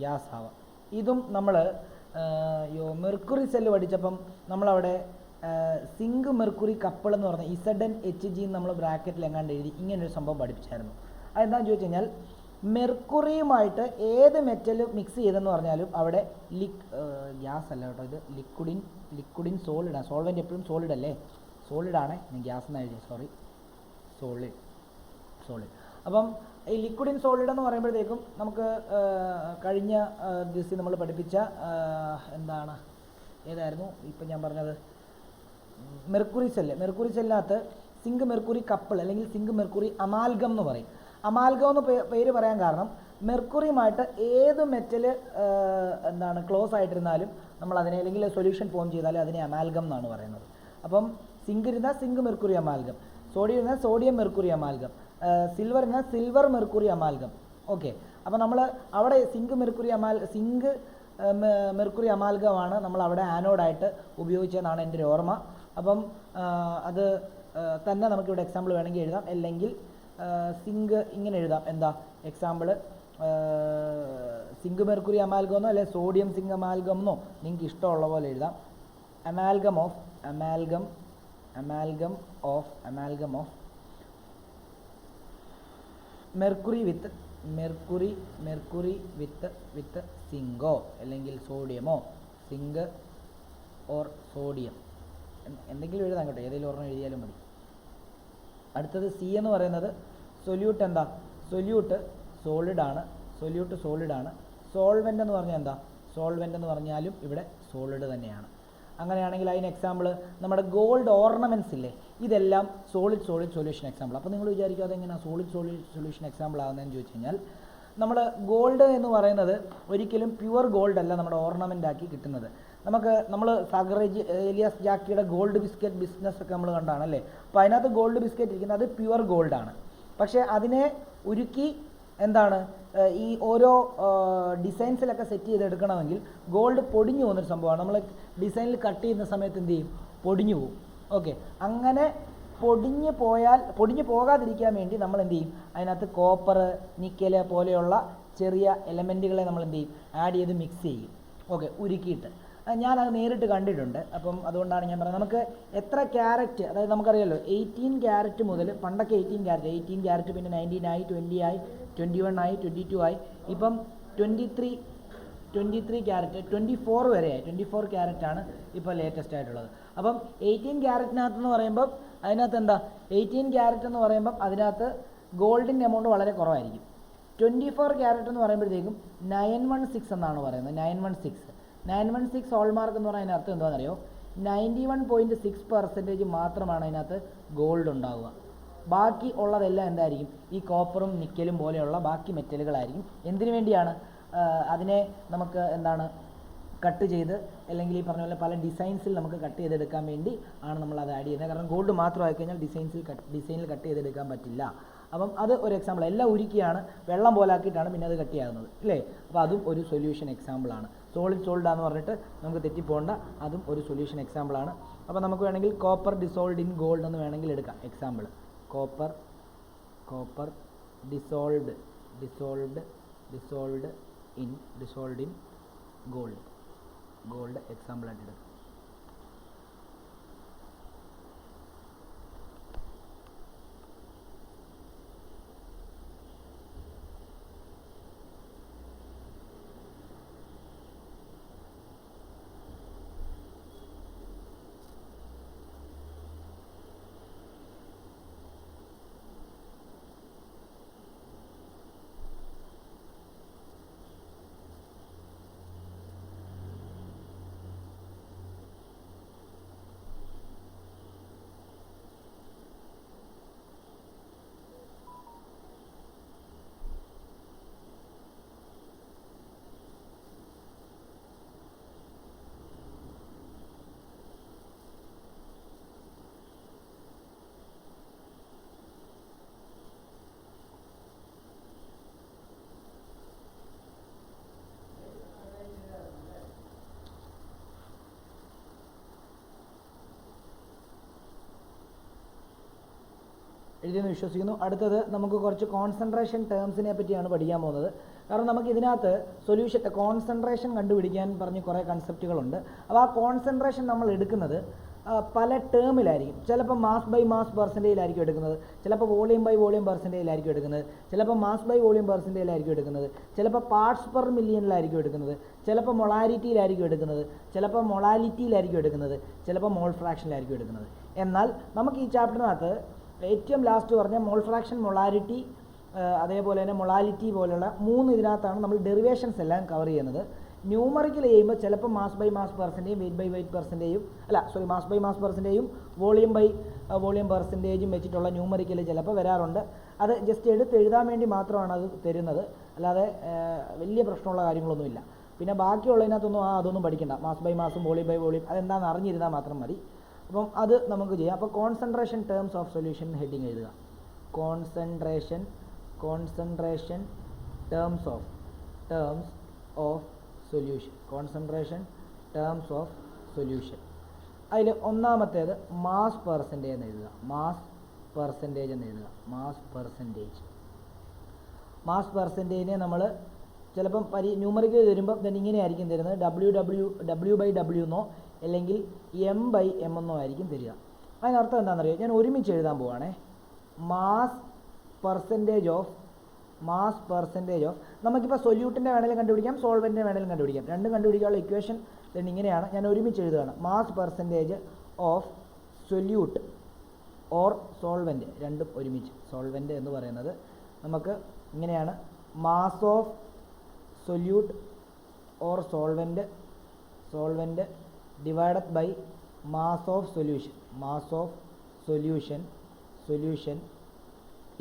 ഗ്യാസ് ആവാം. ഇതും നമ്മൾ മെർക്കുറി സെല്ല് പഠിച്ചപ്പം നമ്മളവിടെ സിങ്ക് മെർക്കുറി കപ്പിൾ എന്ന് പറഞ്ഞ ZnHg നമ്മൾ ബ്രാക്കറ്റിൽ എങ്ങാണ്ട് എഴുതി ഇങ്ങനൊരു സംഭവം പഠിപ്പിച്ചായിരുന്നു. അതെന്താണെന്ന് ചോദിച്ചു കഴിഞ്ഞാൽ മെർക്കുറിയുമായിട്ട് ഏത് മെറ്റൽ മിക്സ് ചെയ്തെന്ന് പറഞ്ഞാലും അവിടെ ഗ്യാസ് അല്ല കേട്ടോ, ഇത് ലിക്വിഡിൻ സോളിഡാണ്. സോൾവെൻ്റ് എപ്പോഴും സോളിഡ് അല്ലേ, സോളിഡാണ്, ഞാൻ ഗ്യാസ് എന്ന് എഴുതി, സോറി, സോളിഡ്. അപ്പം ഈ ലിക്വിഡിൻ സോളിഡ് എന്ന് പറയുമ്പോഴത്തേക്കും നമുക്ക് കഴിഞ്ഞ ദിവസം നമ്മൾ പഠിപ്പിച്ച എന്താണ്, ഏതായിരുന്നു ഇപ്പം ഞാൻ പറഞ്ഞത്, മെർക്കുറി സെല്ലിനകത്ത് സിങ്ക് മെർക്കുറി കപ്പിൾ അല്ലെങ്കിൽ സിങ്ക് മെർക്കുറി അമാൽഗം എന്ന് പറയും. അമാൽഗം എന്ന് പേര് പറയാൻ കാരണം മെർക്കുറിയുമായിട്ട് ഏത് മെറ്റൽ എന്താണ് ക്ലോസ് ആയിട്ടിരുന്നാലും നമ്മൾ അതിനെ, അല്ലെങ്കിൽ സൊല്യൂഷൻ ഫോം ചെയ്താലും അതിനെ അമാൽഗം എന്നാണ് പറയുന്നത്. അപ്പം സിങ്ക് ഇരുന്നാൽ സിങ്ക് മെർക്കുറി അമാൽഗം, സോഡിയം ഇരുന്നാൽ സോഡിയം മെർക്കുറി അമാൽഗം, സിൽവർ ഇരുന്നാൽ സിൽവർ മെർക്കുറി അമാൽഗം. ഓക്കെ, അപ്പോൾ നമ്മൾ അവിടെ സിങ്ക് മെർക്കുറി അമാൽഗമാണ് നമ്മൾ അവിടെ ആനോഡായിട്ട് ഉപയോഗിച്ചതെന്നാണ് എൻ്റെ ഒരു ഓർമ്മ. അപ്പം അത് തന്നെ നമുക്കിവിടെ എക്സാമ്പിൾ വേണമെങ്കിൽ എഴുതാം, അല്ലെങ്കിൽ സിങ്ക് ഇങ്ങനെ എഴുതാം. എന്താ എക്സാമ്പിൾ, സിങ്ക് മെർക്കുറി അമാൽഗമെന്നോ അല്ലെ സോഡിയം സിങ്ക് അമാൽഗമെന്നോ നിങ്ങൾക്ക് ഇഷ്ടമുള്ള പോലെ എഴുതാം. അമാൽഗം ഓഫ് മെർക്കുറി വിത്ത് സിങ്കോ അല്ലെങ്കിൽ സോഡിയമോ, സിങ്ക് ഓർ സോഡിയം എന്തെങ്കിലും എഴുതാൻ കേട്ടോ, ഏതെങ്കിലും ഒരെണ്ണം എഴുതിയാലും മതി. അടുത്തത് സി എന്ന് പറയുന്നത് സൊല്യൂട്ട്. എന്താ സൊല്യൂട്ട് സോളിഡാണ്. സോൾവെൻ്റ് എന്ന് പറഞ്ഞാൽ എന്താ, സോൾവെൻ്റ് എന്ന് പറഞ്ഞാലും ഇവിടെ സോളിഡ് തന്നെയാണ്. അങ്ങനെയാണെങ്കിൽ അതിന് എക്സാമ്പിൾ നമ്മുടെ ഗോൾഡ് ഓർണമെൻറ്റ്സ് ഇല്ലേ, ഇതെല്ലാം സോളിഡ് സൊല്യൂഷൻ എക്സാമ്പിൾ. അപ്പോൾ നിങ്ങൾ വിചാരിക്കും അതെങ്ങനെയാണ് സോളിഡ് സൊല്യൂഷൻ എക്സാമ്പിൾ ആകുന്നതെന്ന് ചോദിച്ചു കഴിഞ്ഞാൽ, നമ്മൾ ഗോൾഡ് എന്ന് പറയുന്നത് ഒരിക്കലും പ്യുവർ ഗോൾഡ് അല്ല നമ്മുടെ ഓർണമെൻ്റ് ആക്കി കിട്ടുന്നത്. നമ്മൾ സാഗർ ഏലിയാസ് ജാക്കിയുടെ ഗോൾഡ് ബിസ്ക്കറ്റ് ബിസിനസ് ഒക്കെ നമ്മൾ കണ്ടാണല്ലേ. അപ്പോൾ അതിനകത്ത് ഗോൾഡ് ബിസ്ക്കറ്റ് ഇരിക്കുന്നത് അത് പ്യുവർ ഗോൾഡാണ്. പക്ഷേ അതിനെ ഉരുക്കി എന്താണ് ഈ ഓരോ ഡിസൈൻസിലൊക്കെ സെറ്റ് ചെയ്തെടുക്കണമെങ്കിൽ ഗോൾഡ് പൊടിഞ്ഞു പോകുന്നൊരു സംഭവമാണ്. നമ്മൾ ഡിസൈനിൽ കട്ട് ചെയ്യുന്ന സമയത്ത് എന്ത് ചെയ്യും, പൊടിഞ്ഞു പോകും. ഓക്കെ, അങ്ങനെ പൊടിഞ്ഞു പോകാതിരിക്കാൻ വേണ്ടി നമ്മൾ എന്ത് ചെയ്യും, അതിനകത്ത് കോപ്പർ, നിക്കൽ പോലെയുള്ള ചെറിയ എലമെൻറ്റുകളെ നമ്മൾ എന്ത് ചെയ്യും, ആഡ് ചെയ്ത് മിക്സ് ചെയ്യും. ഓക്കെ, ഉരുക്കിയിട്ട് ഞാനത് നേരിട്ട് കണ്ടിട്ടുണ്ട്. അപ്പം അതുകൊണ്ടാണ് ഞാൻ പറയുന്നത്, നമുക്ക് എത്ര ക്യാരറ്റ്, അതായത് നമുക്കറിയാമല്ലോ 18 ക്യാരറ്റ് മുതൽ, പണ്ടൊക്കെ 18 ക്യാരറ്റ് പിന്നെ 19 ആയി, 20 ആയി, 21 ആയി, 22 ആയി, ഇപ്പം 23 ക്യാരറ്റ്, 24 വരെയായി. 24 ക്യാരറ്റാണ് ഇപ്പോൾ ലേറ്റസ്റ്റ് ആയിട്ടുള്ളത്. അപ്പം 18 ക്യാരറ്റിനകത്തെന്ന് പറയുമ്പം അതിനകത്ത് എന്താ, 18 ക്യാരറ്റ് എന്ന് പറയുമ്പം അതിനകത്ത് ഗോൾഡിൻ്റെ എമൗണ്ട് വളരെ കുറവായിരിക്കും. 24 ക്യാരറ്റ് എന്ന് പറയുമ്പോഴത്തേക്കും 916 എന്നാണ് പറയുന്നത്. 916 ഹോൾമാർക്ക് എന്ന് പറയുന്ന അർത്ഥം എന്താണെന്നറിയോ, 91.6% മാത്രമാണ് അതിനകത്ത് ഗോൾഡ് ഉണ്ടാവുക. ബാക്കി ഉള്ളതെല്ലാം എന്തായിരിക്കും, ഈ കോപ്പറും നിക്കലും പോലെയുള്ള ബാക്കി മെറ്റലുകളായിരിക്കും. എന്തിനു വേണ്ടിയാണ്, അതിനെ നമുക്ക് എന്താണ് കട്ട് ചെയ്ത്, അല്ലെങ്കിൽ ഈ പറഞ്ഞ പോലെ പല ഡിസൈൻസിൽ നമുക്ക് കട്ട് ചെയ്തെടുക്കാൻ വേണ്ടി ആണ് നമ്മൾ അത് ആഡ് ചെയ്യുന്നത്. കാരണം ഗോൾഡ് മാത്രമായി കഴിഞ്ഞാൽ ഡിസൈനിൽ കട്ട് ചെയ്തെടുക്കാൻ പറ്റില്ല. അപ്പം അത് ഒരു എക്സാമ്പിൾ. എല്ലാം ഉരുക്കിയാണ് വെള്ളം പോലാക്കിയിട്ടാണ് പിന്നെ അത് കട്ട് ചെയ്യാവുന്നത് അല്ലേ. അപ്പോൾ അതും ഒരു സൊല്യൂഷൻ എക്സാമ്പിളാണ്. സോൾഡാന്ന് പറഞ്ഞിട്ട് നമുക്ക് തെറ്റിപ്പോകേണ്ട, അതും ഒരു സൊല്യൂഷൻ എക്സാമ്പിളാണ്. അപ്പോൾ നമുക്ക് വേണമെങ്കിൽ കോപ്പർ ഡിസോൾഡ് ഇൻ ഗോൾഡ് എന്ന് വേണമെങ്കിൽ എടുക്കാം example. Copper dissolved in gold എക്സാമ്പിളായിട്ട് എടുക്കാം. എഴുതിയെന്ന് വിശ്വസിക്കുന്നു. അടുത്തത് നമുക്ക് കുറച്ച് കോൺസെൻട്രേഷൻ ടേംസിനെ പറ്റിയാണ് പഠിക്കാൻ പോകുന്നത്. കാരണം നമുക്ക് ഇതിനകത്ത് കോൺസെൻട്രേഷൻ കണ്ടുപിടിക്കാൻ പറഞ്ഞ് കുറേ കൺസെപ്റ്റുകളുണ്ട്. അപ്പോൾ ആ കോൺസെൻട്രേഷൻ നമ്മൾ എടുക്കുന്നത് പല ടേമിലായിരിക്കും. ചിലപ്പോൾ മാസ് ബൈ മാസ് പെർസെൻറ്റേജിലായിരിക്കും എടുക്കുന്നത്, ചിലപ്പോൾ വോളിയം ബൈ വോളിയം പെർസെൻറ്റേജിലായിരിക്കും എടുക്കുന്നത്, ചിലപ്പോൾ മാസ് ബൈ വോളിയം പെർസെൻറ്റേജിലായിരിക്കും എടുക്കുന്നത്, ചിലപ്പോൾ പാർട്സ് പെർ മില്യണിലായിരിക്കും എടുക്കുന്നത്, ചിലപ്പോൾ മൊളാരിറ്റിയിലായിരിക്കും എടുക്കുന്നത്, ചിലപ്പോൾ മൊളാലിറ്റിയിലായിരിക്കും എടുക്കുന്നത്, ചിലപ്പോൾ മോൾ ഫ്രാക്ഷനിലായിരിക്കും എടുക്കുന്നത്. എന്നാൽ നമുക്ക് ഈ ചാപ്റ്ററിനകത്ത് ഏറ്റവും ലാസ്റ്റ് പറഞ്ഞ മോൾ ഫ്രാക്ഷൻ, മൊളാരിറ്റി, അതേപോലെ തന്നെ മൊളാലിറ്റി പോലുള്ള 3 ഇതിനകത്താണ് നമ്മൾ ഡെറിവേഷൻസ് എല്ലാം കവർ ചെയ്യുന്നത്. ന്യൂമറിക്കൽ ചെയ്യുമ്പോൾ ചിലപ്പോൾ മാസ് ബൈ മാസ് പെർസെൻറ്റേജും വെയിറ്റ് ബൈ വെയിറ്റ് പെർസെൻറ്റേജും മാസ് ബൈ മാസ് പെർസെൻറ്റേജും വോളിയം ബൈ വോളിയം പെർസെൻറ്റേജും വെച്ചിട്ടുള്ള ന്യൂമറിക്കൽ ചിലപ്പോൾ വരാറുണ്ട്. അത് ജസ്റ്റ് എടുത്ത് എഴുതാൻ വേണ്ടി മാത്രമാണ് അത് തരുന്നത്, അല്ലാതെ വലിയ പ്രശ്നമുള്ള കാര്യങ്ങളൊന്നുമില്ല. പിന്നെ ബാക്കിയുള്ളതിനകത്തൊന്നും അതൊന്നും പഠിക്കണ്ട. മാസ് ബൈ മാസും വോളിയം ബൈ വോളിയം അതെന്താണെന്ന് അറിഞ്ഞിരുന്നാൽ മാത്രം മതി. അപ്പം അത് നമുക്ക് ചെയ്യാം. അപ്പോൾ concentration terms of solution heading എഴുതുക. Concentration terms of solution. Concentration terms of solution. അതിൽ ഒന്നാമത്തേത് മാസ് പെർസെൻറ്റേജ് എന്ന് എഴുതുക. മാസ് പെർസെൻറ്റേജിനെ നമ്മൾ ചിലപ്പം ന്യൂമറിക്കൽ തരുമ്പം തന്നെ ഇങ്ങനെയായിരിക്കും തരുന്നത്, ഡബ്ല്യു ബൈ ഡബ്ല്യു എന്നോ അല്ലെങ്കിൽ എം ബൈ എം എന്നോ ആയിരിക്കും തരിക. അതിനർത്ഥം എന്താണെന്നറിയോ? ഞാൻ ഒരുമിച്ച് എഴുതാൻ പോവുകയാണേ. മാസ് പെർസെൻറ്റേജ് ഓഫ് നമുക്കിപ്പോൾ സൊല്യൂട്ടിൻ്റെ വേണമെങ്കിലും കണ്ടുപിടിക്കാം, സോൾവെൻറ്റിൻ്റെ വേണമെങ്കിലും കണ്ടുപിടിക്കാം. രണ്ടും കണ്ടുപിടിക്കാനുള്ള ഇക്വേഷൻ then ഇങ്ങനെയാണ്. ഞാൻ ഒരുമിച്ച് എഴുതുകയാണ്. Mass percentage of solute or solvent, രണ്ടും ഒരുമിച്ച്. സോൾവെൻറ്റ് എന്ന് പറയുന്നത് നമുക്ക് ഇങ്ങനെയാണ്: mass of solute or solvent divided by mass of solution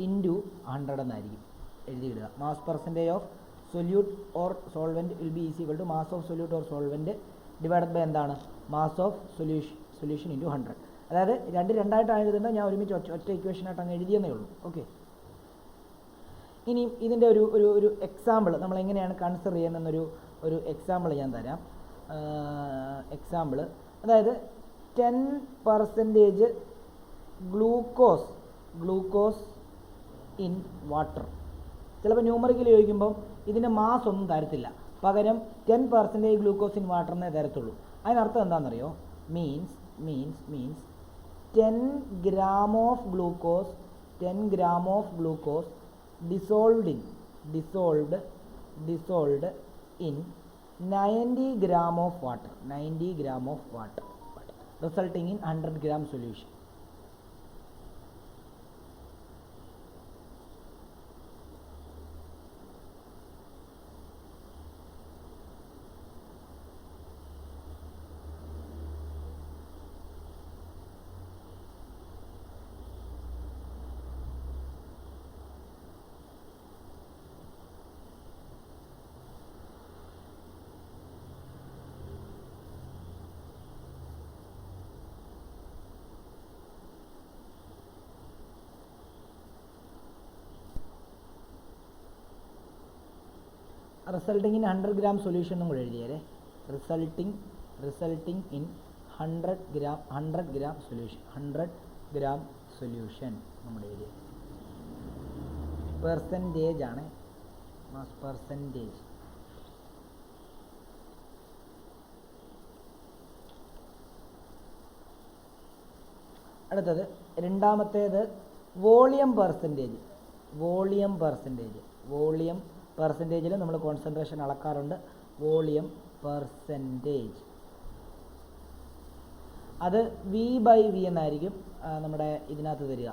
into 100 എന്നായിരിക്കും എഴുതിയിടുക. Mass percentage of solute or solvent will be is equal to mass of solute or solvent divided by എന്താണ്? Mass of solution into 100. അതായത് രണ്ടായിട്ടാണ് എഴുതുന്നത്. ഞാൻ ഒരുമിച്ച് ഒറ്റ ഇക്വേഷനായിട്ട് അങ്ങ് എഴുതിയെന്നേ ഉള്ളൂ. ഓക്കെ. ഇനി ഇതിൻ്റെ ഒരു എക്സാമ്പിൾ നമ്മൾ എങ്ങനെയാണ് കൺസിഡർ ചെയ്യുന്നതെന്നൊരു എക്സാമ്പിൾ ഞാൻ തരാം. അതായത് 10% ഗ്ലൂക്കോസ് ഇൻ വാട്ടർ. ചിലപ്പോൾ ന്യൂമറിക്കൽ ചോദിക്കുമ്പോൾ ഇതിൻ്റെ മാസ് ഒന്നും തരത്തില്ല, പകരം 10% ഗ്ലൂക്കോസ് ഇൻ വാട്ടർ എന്നേ തരത്തുള്ളൂ. അതിനർത്ഥം എന്താണെന്നറിയോ? Means 10 gram of glucose dissolved in 90 gram of water, resulting in 100 gram solution. Resulting in 100 gram solution എന്നും കൂടെ എഴുതിയാലേ. റിസൾട്ടിങ് ഇൻ 100 gram സൊല്യൂഷൻ നമ്മൾ എഴുതിയ പെർസെൻറ്റേജ് ആണ്. Mass percentage. അടുത്തത് രണ്ടാമത്തേത് വോളിയം പെർസെൻറ്റേജിൽ നമ്മൾ കോൺസെൻട്രേഷൻ അളക്കാറുണ്ട്. വോളിയം പെർസെൻറ്റേജ് അത് വി ബൈ വി എന്നായിരിക്കും നമ്മുടെ ഇതിനകത്ത് തരിക,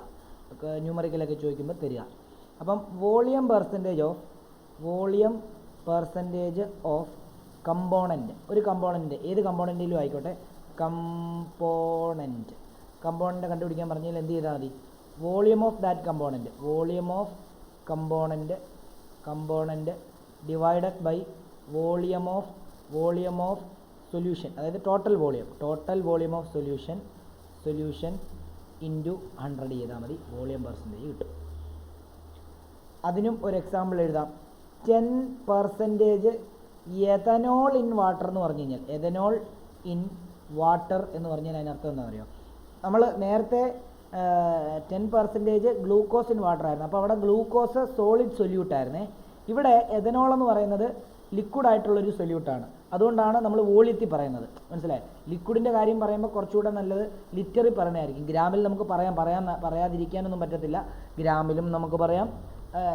ന്യൂമറിക്കലൊക്കെ ചോദിക്കുമ്പോൾ തരിക. അപ്പം വോളിയം പെർസെൻറ്റേജ് ഓഫ് കമ്പോണൻറ്റ്, ഒരു കമ്പോണൻറ്റ് ഏത് കമ്പോണൻറ്റിലും ആയിക്കോട്ടെ, കമ്പോണൻറ്റ് കണ്ടുപിടിക്കാൻ പറഞ്ഞാൽ എന്ത് ചെയ്താൽ മതി? Volume of that component divided by volume of solution, അതായത് total volume of solution into 100 ചെയ്താൽ മതി, വോളിയം പെർസെൻറ്റേജ് കിട്ടും. അതിനും ഒരു എക്സാമ്പിൾ എഴുതാം. 10% എഥനോൾ ഇൻ വാട്ടർ എന്ന് പറഞ്ഞു കഴിഞ്ഞാൽ, എഥനോൾ ഇൻ വാട്ടർ എന്ന് പറഞ്ഞാൽ അതിനർത്ഥം എന്താ പറയുക? നമ്മൾ നേരത്തെ 10% ഗ്ലൂക്കോസ് ഇൻ വാട്ടർ ആയിരുന്നു, അപ്പോൾ അവിടെ ഗ്ലൂക്കോസ് സോളിഡ് സൊല്യൂട്ട് ആയിരുന്നേ. ഇവിടെ എഥനോൾ എന്ന് പറയുന്നത് ലിക്വിഡായിട്ടുള്ളൊരു സൊല്യൂട്ടാണ്. അതുകൊണ്ടാണ് നമ്മൾ വോളിയത്തിൽ പറയുന്നത്. മനസ്സിലായി? ലിക്വിഡിൻ്റെ കാര്യം പറയുമ്പോൾ കുറച്ചുകൂടെ നല്ലത് ലിറ്ററിൽ പറയുന്നതായിരിക്കും. ഗ്രാമിൽ നമുക്ക് പറയാതിരിക്കാനൊന്നും പറ്റത്തില്ല. ഗ്രാമിലും നമുക്ക് പറയാം,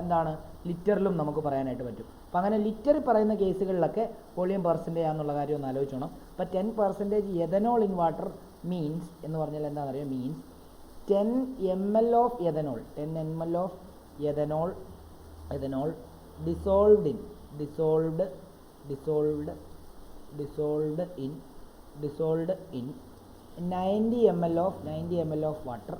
എന്താണ്, ലിറ്ററിലും നമുക്ക് പറയാനായിട്ട് പറ്റും. അപ്പോൾ അങ്ങനെ ലിറ്ററിൽ പറയുന്ന കേസുകളിലൊക്കെ വോളിയം പെർസെൻറ്റേജ് ആണെന്നുള്ള കാര്യം ഒന്ന് ആലോചിച്ചോണം. അപ്പോൾ 10% എഥനോൾ ഇൻ വാട്ടർ മീൻസ് എന്ന് പറഞ്ഞാൽ എന്താണെന്നറിയാം? Means 10 ml of ethanol, 10 ml of ethanol dissolved in 90 ml of water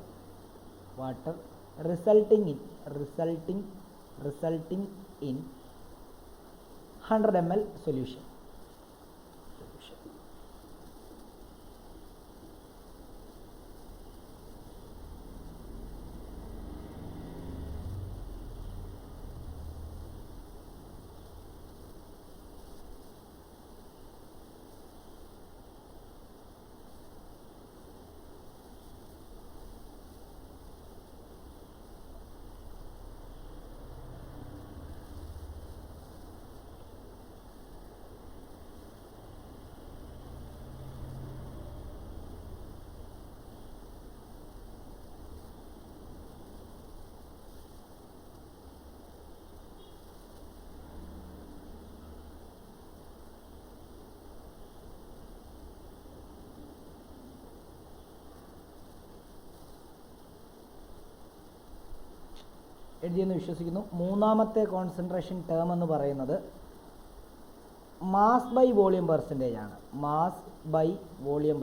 resulting in 100 ml solution. എഴുതിയെന്ന് വിശ്വസിക്കുന്നു. മൂന്നാമത്തെ കോൺസെൻട്രേഷൻ ടേം എന്ന് പറയുന്നത് മാസ് ബൈ വോളിയം പെർസെൻറ്റേജ് ആണ്. മാസ് ബൈ വോളിയം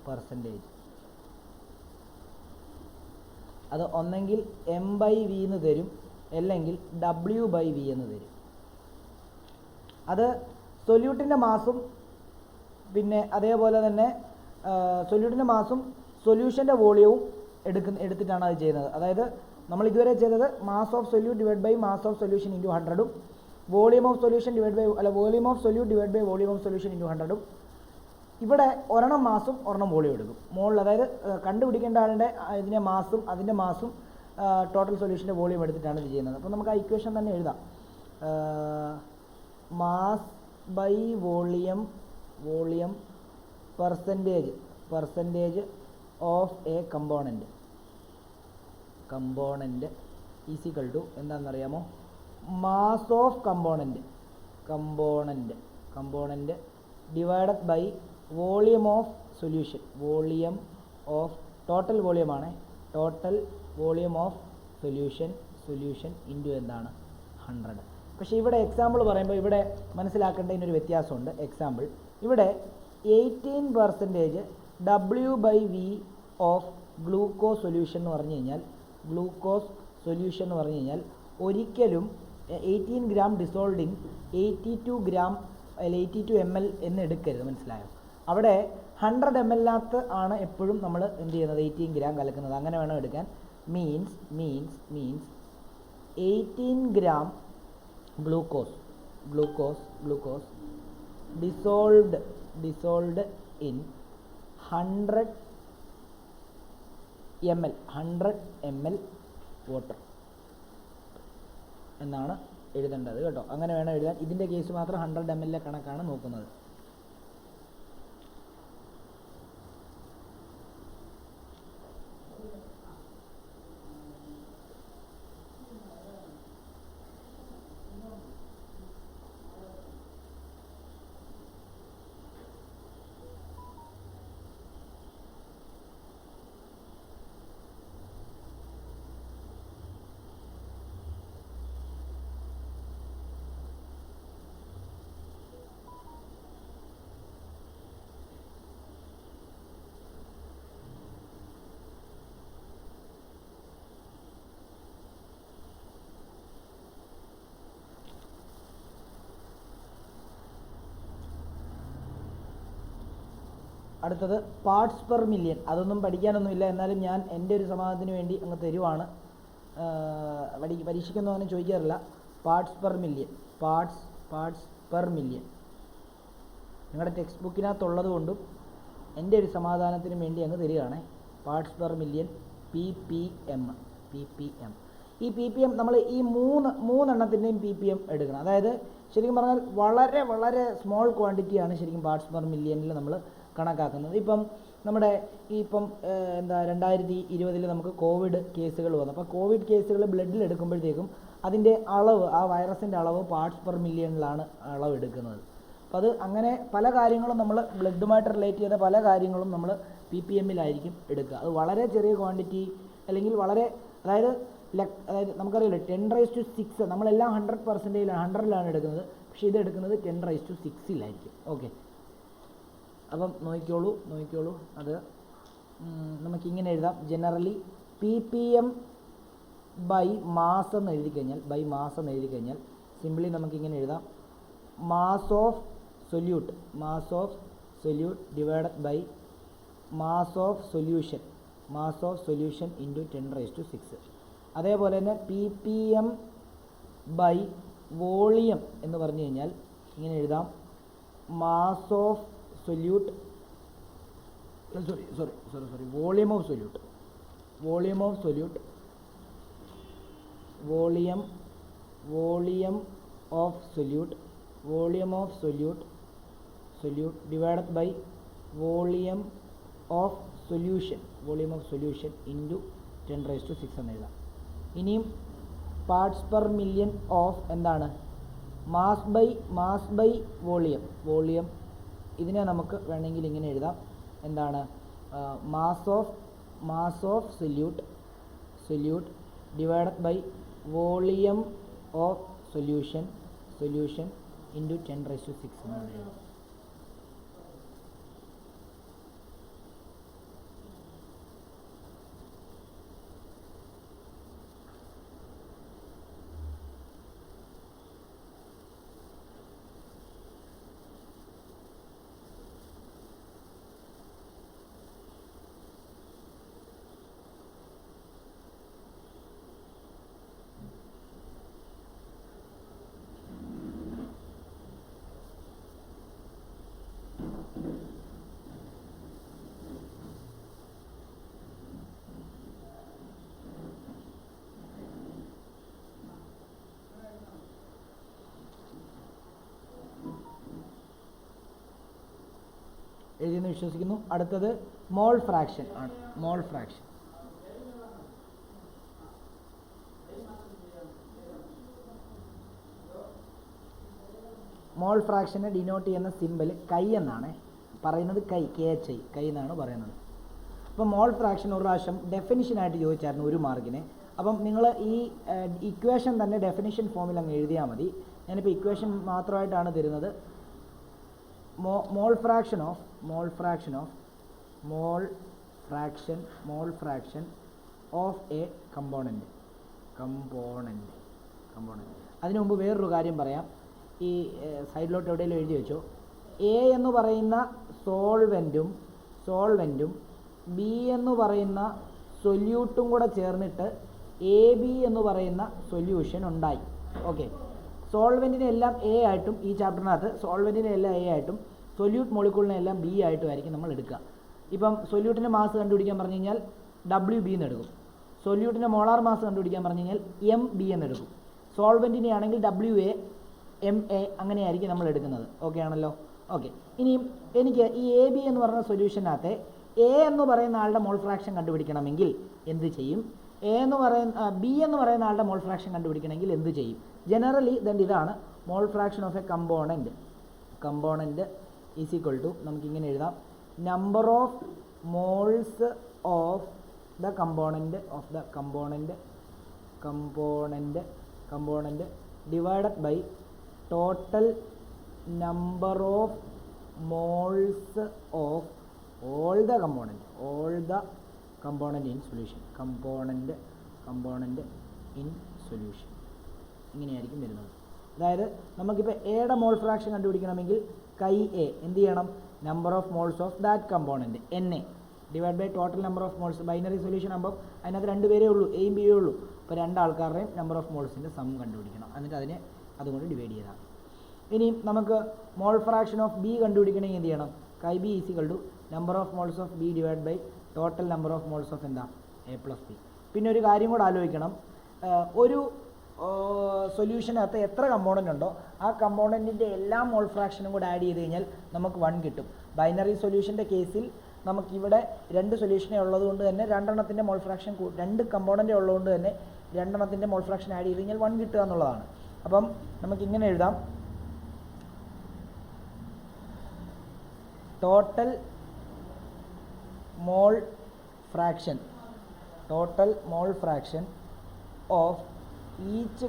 പെർസെൻറ്റേജ് അത് ഒന്നെങ്കിൽ m/v എന്ന് തരും, അല്ലെങ്കിൽ w/v എന്ന് തരും. അത് സൊല്യൂട്ടിൻ്റെ മാസും പിന്നെ അതേപോലെ തന്നെ സൊല്യൂട്ടിൻ്റെ മാസും സൊല്യൂഷൻ്റെ വോളിയവും എടുത്തിട്ടാണ് അത് ചെയ്യുന്നത്. അതായത് നമ്മൾ ഇതുവരെ ചെയ്തത് mass of solute divide by mass of solution into 100ഉം volume of solution divide by volume of solute divide by volume of solution into 100ഉം. ഇവിടെ ഒരെണ്ണം മാസും ഒരെണ്ണം വോളിയം എടുക്കും മുകളിൽ. അതായത് കണ്ടുപിടിക്കേണ്ട ആളുടെ ഇതിൻ്റെ മാസും അതിൻ്റെ മാസും ടോട്ടൽ സൊല്യൂഷൻ്റെ വോളിയം എടുത്തിട്ടാണ് ഇത് ചെയ്യുന്നത്. അപ്പോൾ നമുക്ക് ആ ഇക്വേഷൻ തന്നെ എഴുതാം. Mass by volume percentage of A component is equal to എന്താണെന്നറിയാമോ? Mass of component divided by volume of solution. Total വോളിയമാണ്. Total volume of solution into എന്താണ്? 100. പക്ഷേ ഇവിടെ എക്സാമ്പിൾ പറയുമ്പോൾ ഇവിടെ മനസ്സിലാക്കേണ്ടതിനൊരു വ്യത്യാസമുണ്ട്. എക്സാമ്പിൾ ഇവിടെ 18% W/V ഓഫ് ഗ്ലൂക്കോസ് സൊല്യൂഷൻ എന്ന് പറഞ്ഞു കഴിഞ്ഞാൽ ഒരിക്കലും 18 ഗ്രാം ഡിസോൾവ്ഡ് ഇൻ 82 ml എന്ന് എടുക്കരുത്. മനസ്സിലായോ? അവിടെ 100 ml ആണ് എപ്പോഴും നമ്മൾ എന്ത് ചെയ്യുന്നത്? 18 ഗ്രാം കലക്കുന്നത്. അങ്ങനെ വേണം എടുക്കാൻ. Means 18 gram glucose dissolved in 100 ml water എന്നാണ് എഴുതേണ്ടത് കേട്ടോ. അങ്ങനെ വേണം എഴുതാൻ. ഇതിൻ്റെ കേസ് മാത്രം 100 ml കണക്കാണ് നോക്കുന്നത്. അടുത്തത് പാർട്സ് പെർ മില്യൺ. അതൊന്നും പഠിക്കാനൊന്നുമില്ല, എന്നാലും ഞാൻ എൻ്റെ ഒരു സമാധാനത്തിന് വേണ്ടി അങ്ങ് തരുവാണ്. പരീക്ഷിക്കൊന്നും അങ്ങനെ ചോദിക്കാറില്ല. പാർട്സ് പെർ മില്യൺ നിങ്ങളുടെ ടെക്സ്റ്റ് ബുക്കിനകത്തുള്ളത് കൊണ്ടും എൻ്റെ ഒരു സമാധാനത്തിന് വേണ്ടി അങ്ങ് തരികയാണ്. Parts per million PPM. ഈ PPM നമ്മൾ ഈ മൂന്നെണ്ണത്തിൻ്റെയും PPM എടുക്കണം. അതായത് ശരിക്കും പറഞ്ഞാൽ വളരെ വളരെ സ്മോൾ ക്വാണ്ടിറ്റിയാണ് ശരിക്കും പാർട്സ് പെർ മില്യണിൽ നമ്മൾ കണക്കാക്കുന്നത്. ഇപ്പം നമ്മുടെ ഇപ്പം 2020 നമുക്ക് കോവിഡ് കേസുകൾ വന്നു. അപ്പോൾ കോവിഡ് കേസുകൾ ബ്ലഡിൽ എടുക്കുമ്പോഴത്തേക്കും അതിൻ്റെ അളവ്, ആ വൈറസിൻ്റെ അളവ് പാർട്സ് പെർ മില്യണിലാണ് അളവ് എടുക്കുന്നത്. അപ്പോൾ അത് അങ്ങനെ പല കാര്യങ്ങളും നമ്മൾ ബ്ലഡുമായിട്ട് റിലേറ്റ് ചെയ്ത പല കാര്യങ്ങളും നമ്മൾ PPMലായിരിക്കും എടുക്കുക. അത് വളരെ ചെറിയ ക്വാണ്ടിറ്റി അല്ലെങ്കിൽ വളരെ അതായത് നമുക്കറിയില്ല 10⁻6 നമ്മളെല്ലാം 100%ലാണ് എടുക്കുന്നത്. പക്ഷേ ഇത് എടുക്കുന്നത് 10⁻6 ഓക്കെ. അപ്പം നോക്കിക്കോളൂ അത് നമുക്കിങ്ങനെ എഴുതാം. ജനറലി PPM ബൈ മാസ് എന്ന് എഴുതി കഴിഞ്ഞാൽ സിംപ്ലി നമുക്കിങ്ങനെ എഴുതാം. Mass of solute divided by mass of solution into 10⁻6. അതേപോലെ തന്നെ PPM ബൈ വോളിയം എന്ന് പറഞ്ഞു കഴിഞ്ഞാൽ ഇങ്ങനെ എഴുതാം. Mass of solute volume of solute divided by volume of solution into 10⁻6 എന്ന് എഴുതാം. ഇനിയും പാർട്സ് പെർ മില്യൺ ഓഫ് എന്താണ് മാസ് ബൈ വോളിയം. ഇതിനെ നമുക്ക് വേണമെങ്കിൽ ഇങ്ങനെ എഴുതാം. എന്താണ് mass of solute divided by volume of solution into 10⁻6 എന്നാണ് എഴുതാം. എഴുതിയെന്ന് വിശ്വസിക്കുന്നു. അടുത്തത് മോൾ ഫ്രാക്ഷൻ ആണ്. മോൾ ഫ്രാക്ഷനെ ഡിനോട്ട് ചെയ്യുന്ന സിമ്പൽ കൈ എന്നാണ് പറയുന്നത്. കൈ എന്നാണ് പറയുന്നത്. അപ്പോൾ മോൾ ഫ്രാക്ഷൻ ഒരു പ്രാവശ്യം ഡെഫിനിഷനായിട്ട് ചോദിച്ചായിരുന്നു 1 മാർക്കിന്. അപ്പം നിങ്ങൾ ഈ ഇക്വേഷൻ തന്നെ ഡെഫിനിഷൻ ഫോമിൽ അങ്ങ് എഴുതിയാൽ മതി. ഞാനിപ്പോൾ ഇക്വേഷൻ മാത്രമായിട്ടാണ് തരുന്നത്. മോൾ ഫ്രാക്ഷൻ ഓഫ് എ കമ്പോണൻറ്റ്. അതിനു മുമ്പ് വേറൊരു കാര്യം പറയാം. ഈ സൈഡിലോട്ട് എവിടെയെങ്കിലും എഴുതി വെച്ചോ. എ എന്ന് പറയുന്ന സോൾവെൻറ്റും ബി എന്ന് പറയുന്ന സൊല്യൂട്ടും കൂടെ ചേർന്നിട്ട് AB എന്ന് പറയുന്ന സൊല്യൂഷൻ ഉണ്ടായി. ഓക്കെ. സോൾവെൻറ്റിനെ എല്ലാം എ ആയിട്ടും ഈ ചാപ്റ്ററിനകത്ത് സോൾവെൻറ്റിനെ എല്ലാം എ ആയിട്ടും സൊല്യൂട്ട് മോളിക്യൂളിനെ എല്ലാം ബി ആയിട്ടും ആയിരിക്കും നമ്മൾ എടുക്കുക. ഇപ്പം സൊല്യൂട്ടിൻ്റെ മാസ് കണ്ടുപിടിക്കാൻ പറഞ്ഞു കഴിഞ്ഞാൽ WB എന്ന് എടുക്കും. സൊല്യൂട്ടിൻ്റെ മോളാർ മാസ് കണ്ടുപിടിക്കാൻ പറഞ്ഞു കഴിഞ്ഞാൽ MB എന്ന് എടുക്കും. സോൾവെൻറ്റിനെ ആണെങ്കിൽ WA MA അങ്ങനെയായിരിക്കും നമ്മൾ എടുക്കുന്നത്. ഓക്കെ ആണല്ലോ. ഓക്കെ. ഇനിയും എനിക്ക് ഈ AB എന്ന് പറയുന്ന സൊല്യൂഷനകത്തെ A എന്ന് പറയുന്ന ആളുടെ മോൾ ഫ്രാക്ഷൻ കണ്ടുപിടിക്കണമെങ്കിൽ എന്ത് ചെയ്യും? B എന്ന് പറയുന്ന ആളുടെ മോൾ ഫ്രാക്ഷൻ കണ്ടുപിടിക്കണമെങ്കിൽ എന്ത് ചെയ്യും? ജനറലി ഇതാണ് mole fraction of A component is equal to നമുക്കിങ്ങനെ എഴുതാം. Number of moles of the component divided by total number of moles of all the component in solution. ഇങ്ങനെയായിരിക്കും വരുന്നത്. അതായത് നമുക്കിപ്പോൾ എയുടെ മോൾ ഫ്രാക്ഷൻ കണ്ടുപിടിക്കണമെങ്കിൽ കൈ എ എന്ത് ചെയ്യണം? Number of moles of that component NA divide by total number of moles. Binary solution ആകുമ്പോൾ അതിനകത്ത് 2 പേരേ ഉള്ളൂ, എയും ബിയേ ഉള്ളൂ. അപ്പോൾ 2 ആൾക്കാരുടെയും നമ്പർ ഓഫ് മോൾസിൻ്റെ സം കണ്ടുപിടിക്കണം. എന്നിട്ട് അതിനെ അതുകൊണ്ട് ഡിവൈഡ് ചെയ്താൽ. ഇനി നമുക്ക് മോൾ ഫ്രാക്ഷൻ ഓഫ് ബി കണ്ടുപിടിക്കണമെങ്കിൽ എന്ത് ചെയ്യണം? Chi B is equal to number of moles of B divide by total number of moles of എന്താ A + B. പിന്നെ ഒരു കാര്യം കൂടെ ആലോചിക്കണം. ഒരു സൊല്യൂഷനകത്ത് എത്ര കമ്പോണൻ്റ് ഉണ്ടോ ആ കമ്പോണൻറ്റിൻ്റെ എല്ലാ മോൾ ഫ്രാക്ഷനും കൂടെ ആഡ് ചെയ്ത് കഴിഞ്ഞാൽ നമുക്ക് 1 കിട്ടും. ബൈനറി സൊല്യൂഷൻ്റെ കേസിൽ നമുക്കിവിടെ 2 സൊല്യൂഷനേ ഉള്ളതുകൊണ്ട് തന്നെ 2 എണ്ണത്തിൻ്റെ മോൾ ഫ്രാക്ഷൻ 2 കമ്പോണൻ്റ് ഉള്ളതുകൊണ്ട് തന്നെ 2 എണ്ണത്തിൻ്റെ മോൾ ഫ്രാക്ഷൻ ആഡ് ചെയ്ത് കഴിഞ്ഞാൽ 1 കിട്ടുക എന്നുള്ളതാണ്. അപ്പം നമുക്കിങ്ങനെ എഴുതാം, total mole fraction of each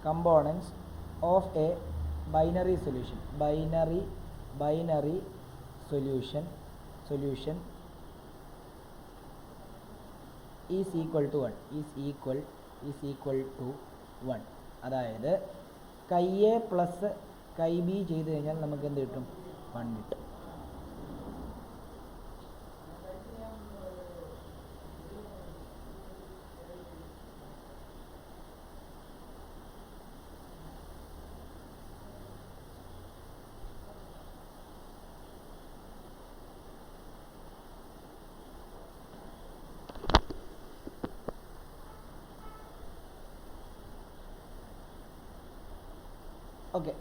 components of a binary solution is equal to 1. അതായത് chi A plus chi B ചെയ്ത് കഴിഞ്ഞാൽ നമുക്ക് എന്ത് കിട്ടും? 1 കിട്ടും. ഓക്കെ,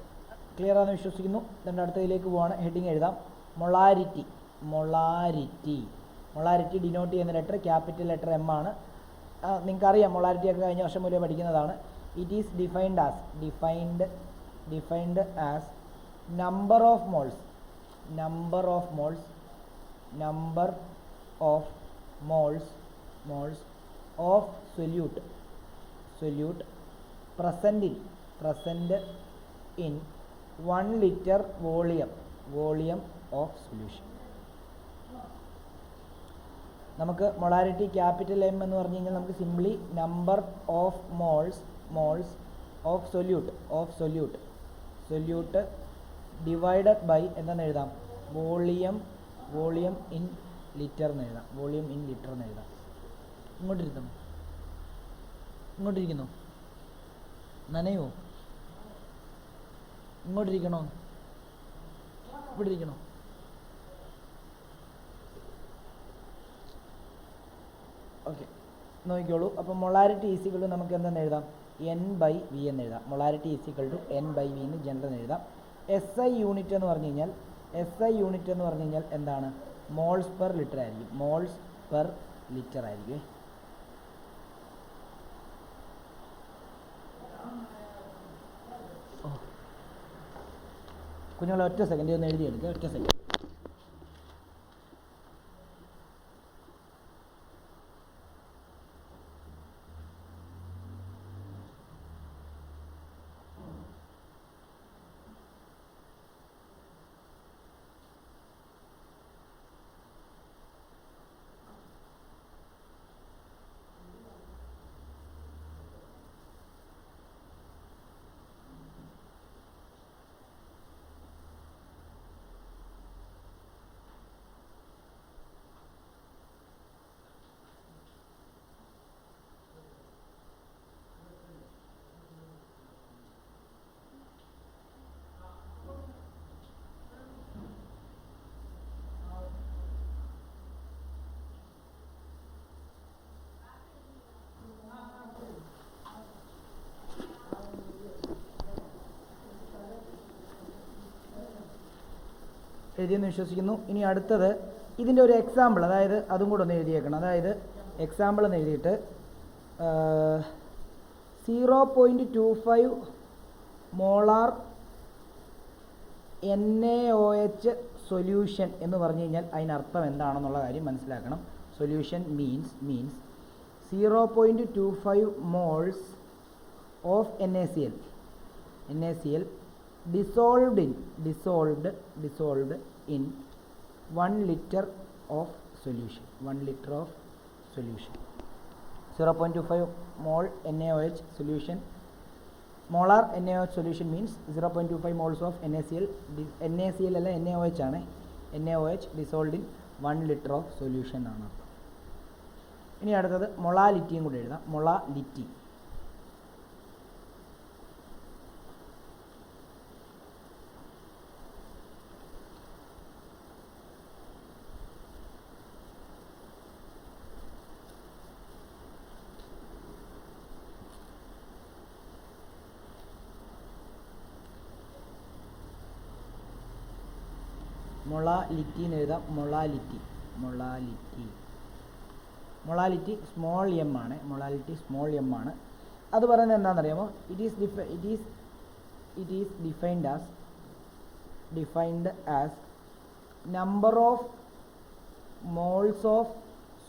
ക്ലിയർ ആണെന്ന് വിശ്വസിക്കുന്നു. ഇതിൻ്റെ അടുത്തതിലേക്ക് പോവാണ്. ഹെഡിങ് എഴുതാം, മൊളാരിറ്റി ഡിനോട്ട് ചെയ്യുന്ന ലെറ്റർ ക്യാപിറ്റൽ ലെറ്റർ M ആണ്. നിങ്ങൾക്കറിയാം, മൊളാരിറ്റി ഒക്കെ കഴിഞ്ഞ വർഷം മുതലേ പഠിക്കുന്നതാണ്. It is defined as number of moles of solute present in 1 liter volume of solution. നമുക്ക് മൊളാരിറ്റി ക്യാപിറ്റൽ M എന്ന് പറഞ്ഞു കഴിഞ്ഞാൽ നമുക്ക് simply number of moles of solute divided by എന്തെന്ന് എഴുതാം? വോളിയം ഇൻ ലിറ്റർ എന്ന് എഴുതാം. ഇങ്ങോട്ടിരിക്കുന്നു നനയോ? ഇങ്ങോട്ടിരിക്കണോ? ഇവിടെ ഇരിക്കണോ? ഓക്കെ, നോക്കിക്കോളൂ. അപ്പോൾ മൊളാരിറ്റി ഈസിക്വൽ ടു നമുക്ക് എന്തെന്ന് എഴുതാം? N/V എന്ന് എഴുതാം. മൊളാരിറ്റി ഈസിക്വൽ ടു N/V എന്ന് ജനറൽ എഴുതാം. SI യൂണിറ്റ് എന്ന് പറഞ്ഞു കഴിഞ്ഞാൽ എന്താണ്? മോൾസ് പെർ ലിറ്റർ ആയിരിക്കും. കുഞ്ഞുങ്ങളെ ഒറ്റ സെക്കൻഡ് ഒന്ന് എഴുതിയെടുക്കുക, ഒറ്റ സെക്കൻഡ്. എഴുതിയെന്ന് വിശ്വസിക്കുന്നു. ഇനി അടുത്തത് ഇതിൻ്റെ ഒരു എക്സാമ്പിൾ, അതായത് അതും കൂടെ ഒന്ന് എഴുതിയേക്കണം. അതായത് എക്സാമ്പിൾ എന്ന് എഴുതിയിട്ട് 0.25 മോളാർ NaOH സൊല്യൂഷൻ എന്ന് പറഞ്ഞു കഴിഞ്ഞാൽ അതിനർത്ഥം എന്താണെന്നുള്ള കാര്യം മനസ്സിലാക്കണം. Solution means 0.25 moles of NaCl dissolved in 1 liter of solution. 0.25 mole NaOH solution. Molar NaOH solution means 0.25 moles of NaCl അല്ല NaOH ആണ്. NaOH dissolved in 1 liter of solution ആണ്. ഇനി അടുത്തത് മൊളാലിറ്റിയും കൂടി എഴുതാം. മൊളാലിറ്റി മൊളാലിറ്റി എന്ന് എഴുതാം. മൊളാലിറ്റി സ്മോൾ എം ആണ്. മൊളാലിറ്റി സ്മോൾ എം ആണ്. അത് പറയുന്നത് എന്താണെന്നറിയാമോ? It is defined as number of moles of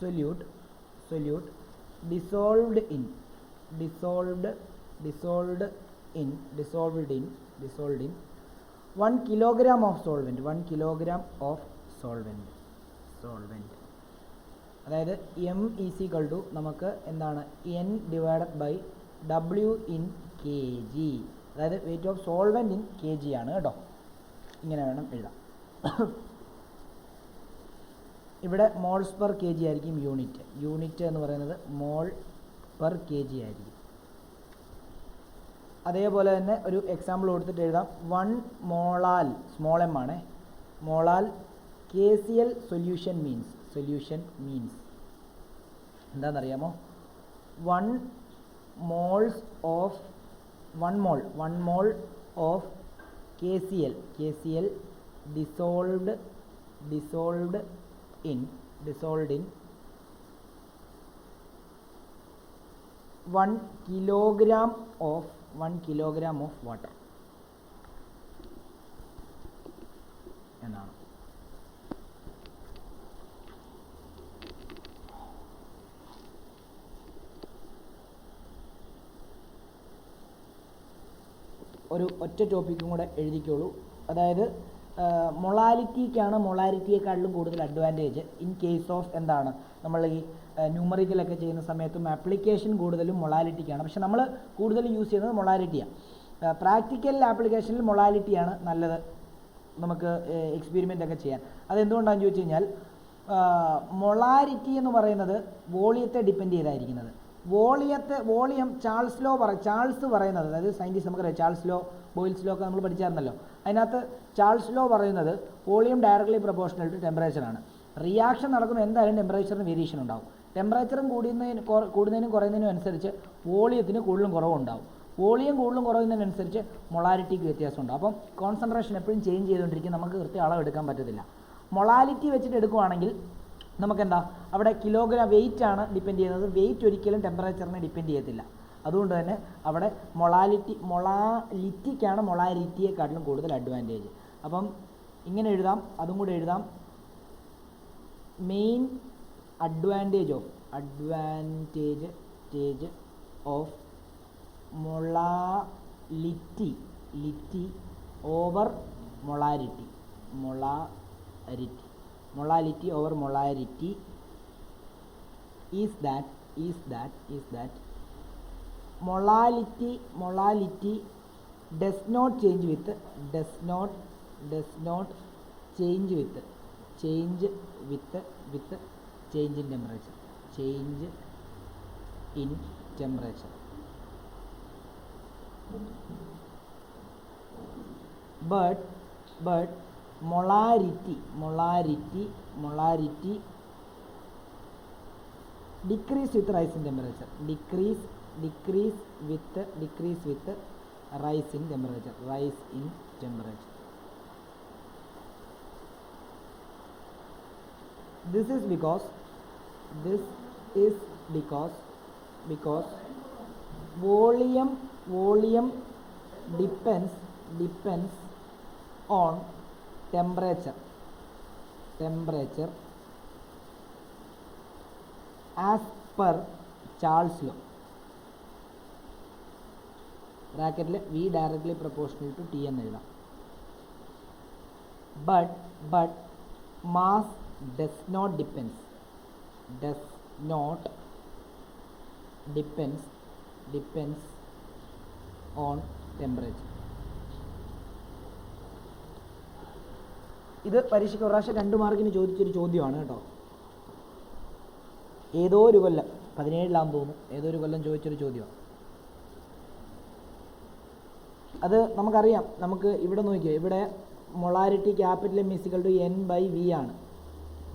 solute dissolved in 1 kilogram of solvent. അതായത് എം ഈസ് ഈക്വൽ ടു നമുക്ക് എന്താണ് N divided by W in K G. അതായത് weight of solvent in K G ആണ് കേട്ടോ. ഇങ്ങനെ വേണം എഴുതാം. ഇവിടെ മോൾസ് പെർ കെ ജി ആയിരിക്കും യൂണിറ്റ് എന്ന് പറയുന്നത് മോൾ പെർ കെ ജി ആയിരിക്കും. അതേപോലെ തന്നെ ഒരു എക്സാമ്പിൾ കൊടുത്തിട്ട് എഴുതാം. 1 മോളാൽ സ്മോൾ എം ആണ്. മോളാൽ KCl സൊല്യൂഷൻ മീൻസ് എന്താണെന്നറിയാമോ? 1 മോൾ of KCl dissolved in 1 kilogram of water എന്നാണ്. ഒരു ഒറ്റ ടോപ്പിക്കും കൂടെ എഴുതിക്കോളൂ. അതായത് മൊളാരിറ്റിയെക്കാളിലും കൂടുതൽ അഡ്വാൻറ്റേജ് ഇൻ കേസ് ഓഫ് എന്താണ് നമ്മൾ ഈ ന്യൂമറിക്കലൊക്കെ ചെയ്യുന്ന സമയത്തും ആപ്ലിക്കേഷൻ കൂടുതലും മൊളാലിറ്റിക്കാണ്. പക്ഷെ നമ്മൾ കൂടുതലും യൂസ് ചെയ്യുന്നത് മൊളാലിറ്റിയാണ്. പ്രാക്ടിക്കൽ ആപ്ലിക്കേഷനിൽ മൊളാലിറ്റിയാണ് നല്ലത് നമുക്ക് എക്സ്പെരിമെൻ്റ് ഒക്കെ ചെയ്യാൻ. അതെന്തുകൊണ്ടാണെന്ന് ചോദിച്ചു കഴിഞ്ഞാൽ മൊളാരിറ്റി എന്ന് പറയുന്നത് വോളിയത്തെ ഡിപ്പെൻഡ് ചെയ്തായിരിക്കുന്നത്. വോളിയം ചാൾസ് പറയുന്നത്, അതായത് സയൻറ്റിസ്റ്റ് നമുക്കറിയാം ചാൾസ് ലോ, ബോയിൽസ് ലോ ഒക്കെ നമ്മൾ പഠിച്ചായിരുന്നല്ലോ. അതിനകത്ത് ചാൾസ് ലോ പറയുന്നത് വോളിയം ഡയറക്ട്ലി പ്രൊപ്പോർഷണൽ ടു ടെമ്പറേച്ചറാണ്. റിയാക്ഷൻ നടക്കുമ്പോൾ എന്തായാലും ടെമ്പറേച്ചറിന് വേരിയേഷൻ ഉണ്ടാവും. ടെമ്പറേച്ചറും കൂടുന്നതിനും കുറയുന്നതിനും അനുസരിച്ച് വോളിയത്തിന് കൂടുതലും കുറവുണ്ടാവും. വോളിയം കൂടുതലും കുറയുന്നതിനനുസരിച്ച് മൊളാരിറ്റിക്ക് വ്യത്യാസം ഉണ്ടാവും. അപ്പം കോൺസെൻട്രേഷൻ എപ്പോഴും ചേഞ്ച് ചെയ്തുകൊണ്ടിരിക്കും. നമുക്ക് കൃത്യ അളവ് എടുക്കാൻ പറ്റത്തില്ല. മൊളാലിറ്റി വെച്ചിട്ട് എടുക്കുവാണെങ്കിൽ നമുക്കെന്താ അവിടെ കിലോഗ്രാം വെയിറ്റ് ആണ് ഡിപ്പെൻഡ് ചെയ്യുന്നത്. വെയിറ്റ് ഒരിക്കലും ടെമ്പറേച്ചറിനെ ഡിപ്പെൻഡ് ചെയ്യത്തില്ല. അതുകൊണ്ട് തന്നെ അവിടെ മൊളാലിറ്റിക്കാണ് മൊളാരിറ്റിയെക്കാട്ടിലും കൂടുതൽ അഡ്വാൻറ്റേജ്. അപ്പം ഇങ്ങനെ എഴുതാം, അതും കൂടെ എഴുതാം. Main advantage of molality over molarity over molarity is that molality does not change with change in temperature. But molarity decrease with rise in temperature. Decrease with rise in temperature. This is because volume depends on temperature as per Charles law. ബ്രാക്കറ്റിൽ V directly proportional to T എന്ന് എഴുതാം. but mass does not depends on temperature. ഇത് പരീക്ഷയ്ക്ക് ഒരു പ്രാവശ്യം 2 മാർക്കിന് ചോദിച്ചൊരു ചോദ്യമാണ് കേട്ടോ. ഏതോ ഒരു കൊല്ലം 17-ലാന്ന് തോന്നുന്നു, ഏതോ ഒരു കൊല്ലം ചോദിച്ചൊരു ചോദ്യമാണ്. അത് നമുക്കറിയാം. നമുക്ക് ഇവിടെ നോക്കിയാൽ ഇവിടെ molarity capital M equal to N/V ആണ്.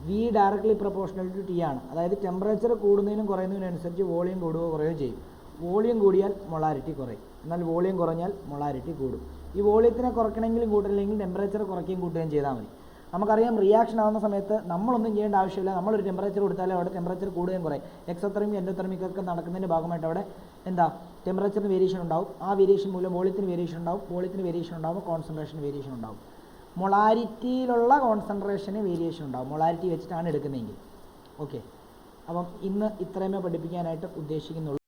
V directly proportional to T ആണ്. അതായത് ടെമ്പറേച്ചർ കൂടുന്നതിനും കുറയുന്നതിനനുസരിച്ച് വോളിയം കൂടുകയോ കുറയുകയോ ചെയ്യും. വോളിയം കൂടിയാൽ മൊളാരിറ്റി കുറയും, എന്നാൽ വോളിയം കുറഞ്ഞാൽ മൊളാരിറ്റി കൂടും. ഈ വോളിയത്തിനെ കുറയ്ക്കണമെങ്കിലും കൂട്ടില്ലെങ്കിലും ടെമ്പറേച്ചർ കുറയ്ക്കുകയും കൂട്ടുകയും ചെയ്താൽ മതി. നമുക്കറിയാം റിയാക്ഷൻ ആവുന്ന സമയത്ത് നമ്മളൊന്നും ചെയ്യേണ്ട ആവശ്യമില്ല. നമ്മളൊരു ടെമ്പറേച്ചർ കൊടുത്താലും അവിടെ ടെമ്പറേച്ചർ കൂടുകയും കുറയും. എക്സോതെർമിക് എൻഡോതെർമിക് ഒക്കെ നടക്കുന്നതിൻ്റെ ഭാഗമായിട്ട് അവിടെ എന്താ ടെമ്പറേച്ചറിന് വേരിയേഷൻ ഉണ്ടാവും. ആ വേരിയേഷൻ മൂലം വോളിയത്തിന് വേരിയേഷൻ ഉണ്ടാവും. വോളിയത്തിന് വേരിയേഷൻ ഉണ്ടാകുമ്പോൾ കോൺസെൻട്രേഷൻ വേരിയേഷൻ ഉണ്ടാവും. മൊളാരിറ്റിയിലുള്ള കോൺസെൻട്രേഷന് വേരിയേഷൻ ഉണ്ടാവും. മൊളാരിറ്റി വെച്ചിട്ടാണ് എടുക്കുന്നതെങ്കിൽ. ഓക്കെ, അപ്പം ഇന്ന് ഇത്രയുമേ പഠിപ്പിക്കാനായിട്ട് ഉദ്ദേശിക്കുന്നുള്ളൂ.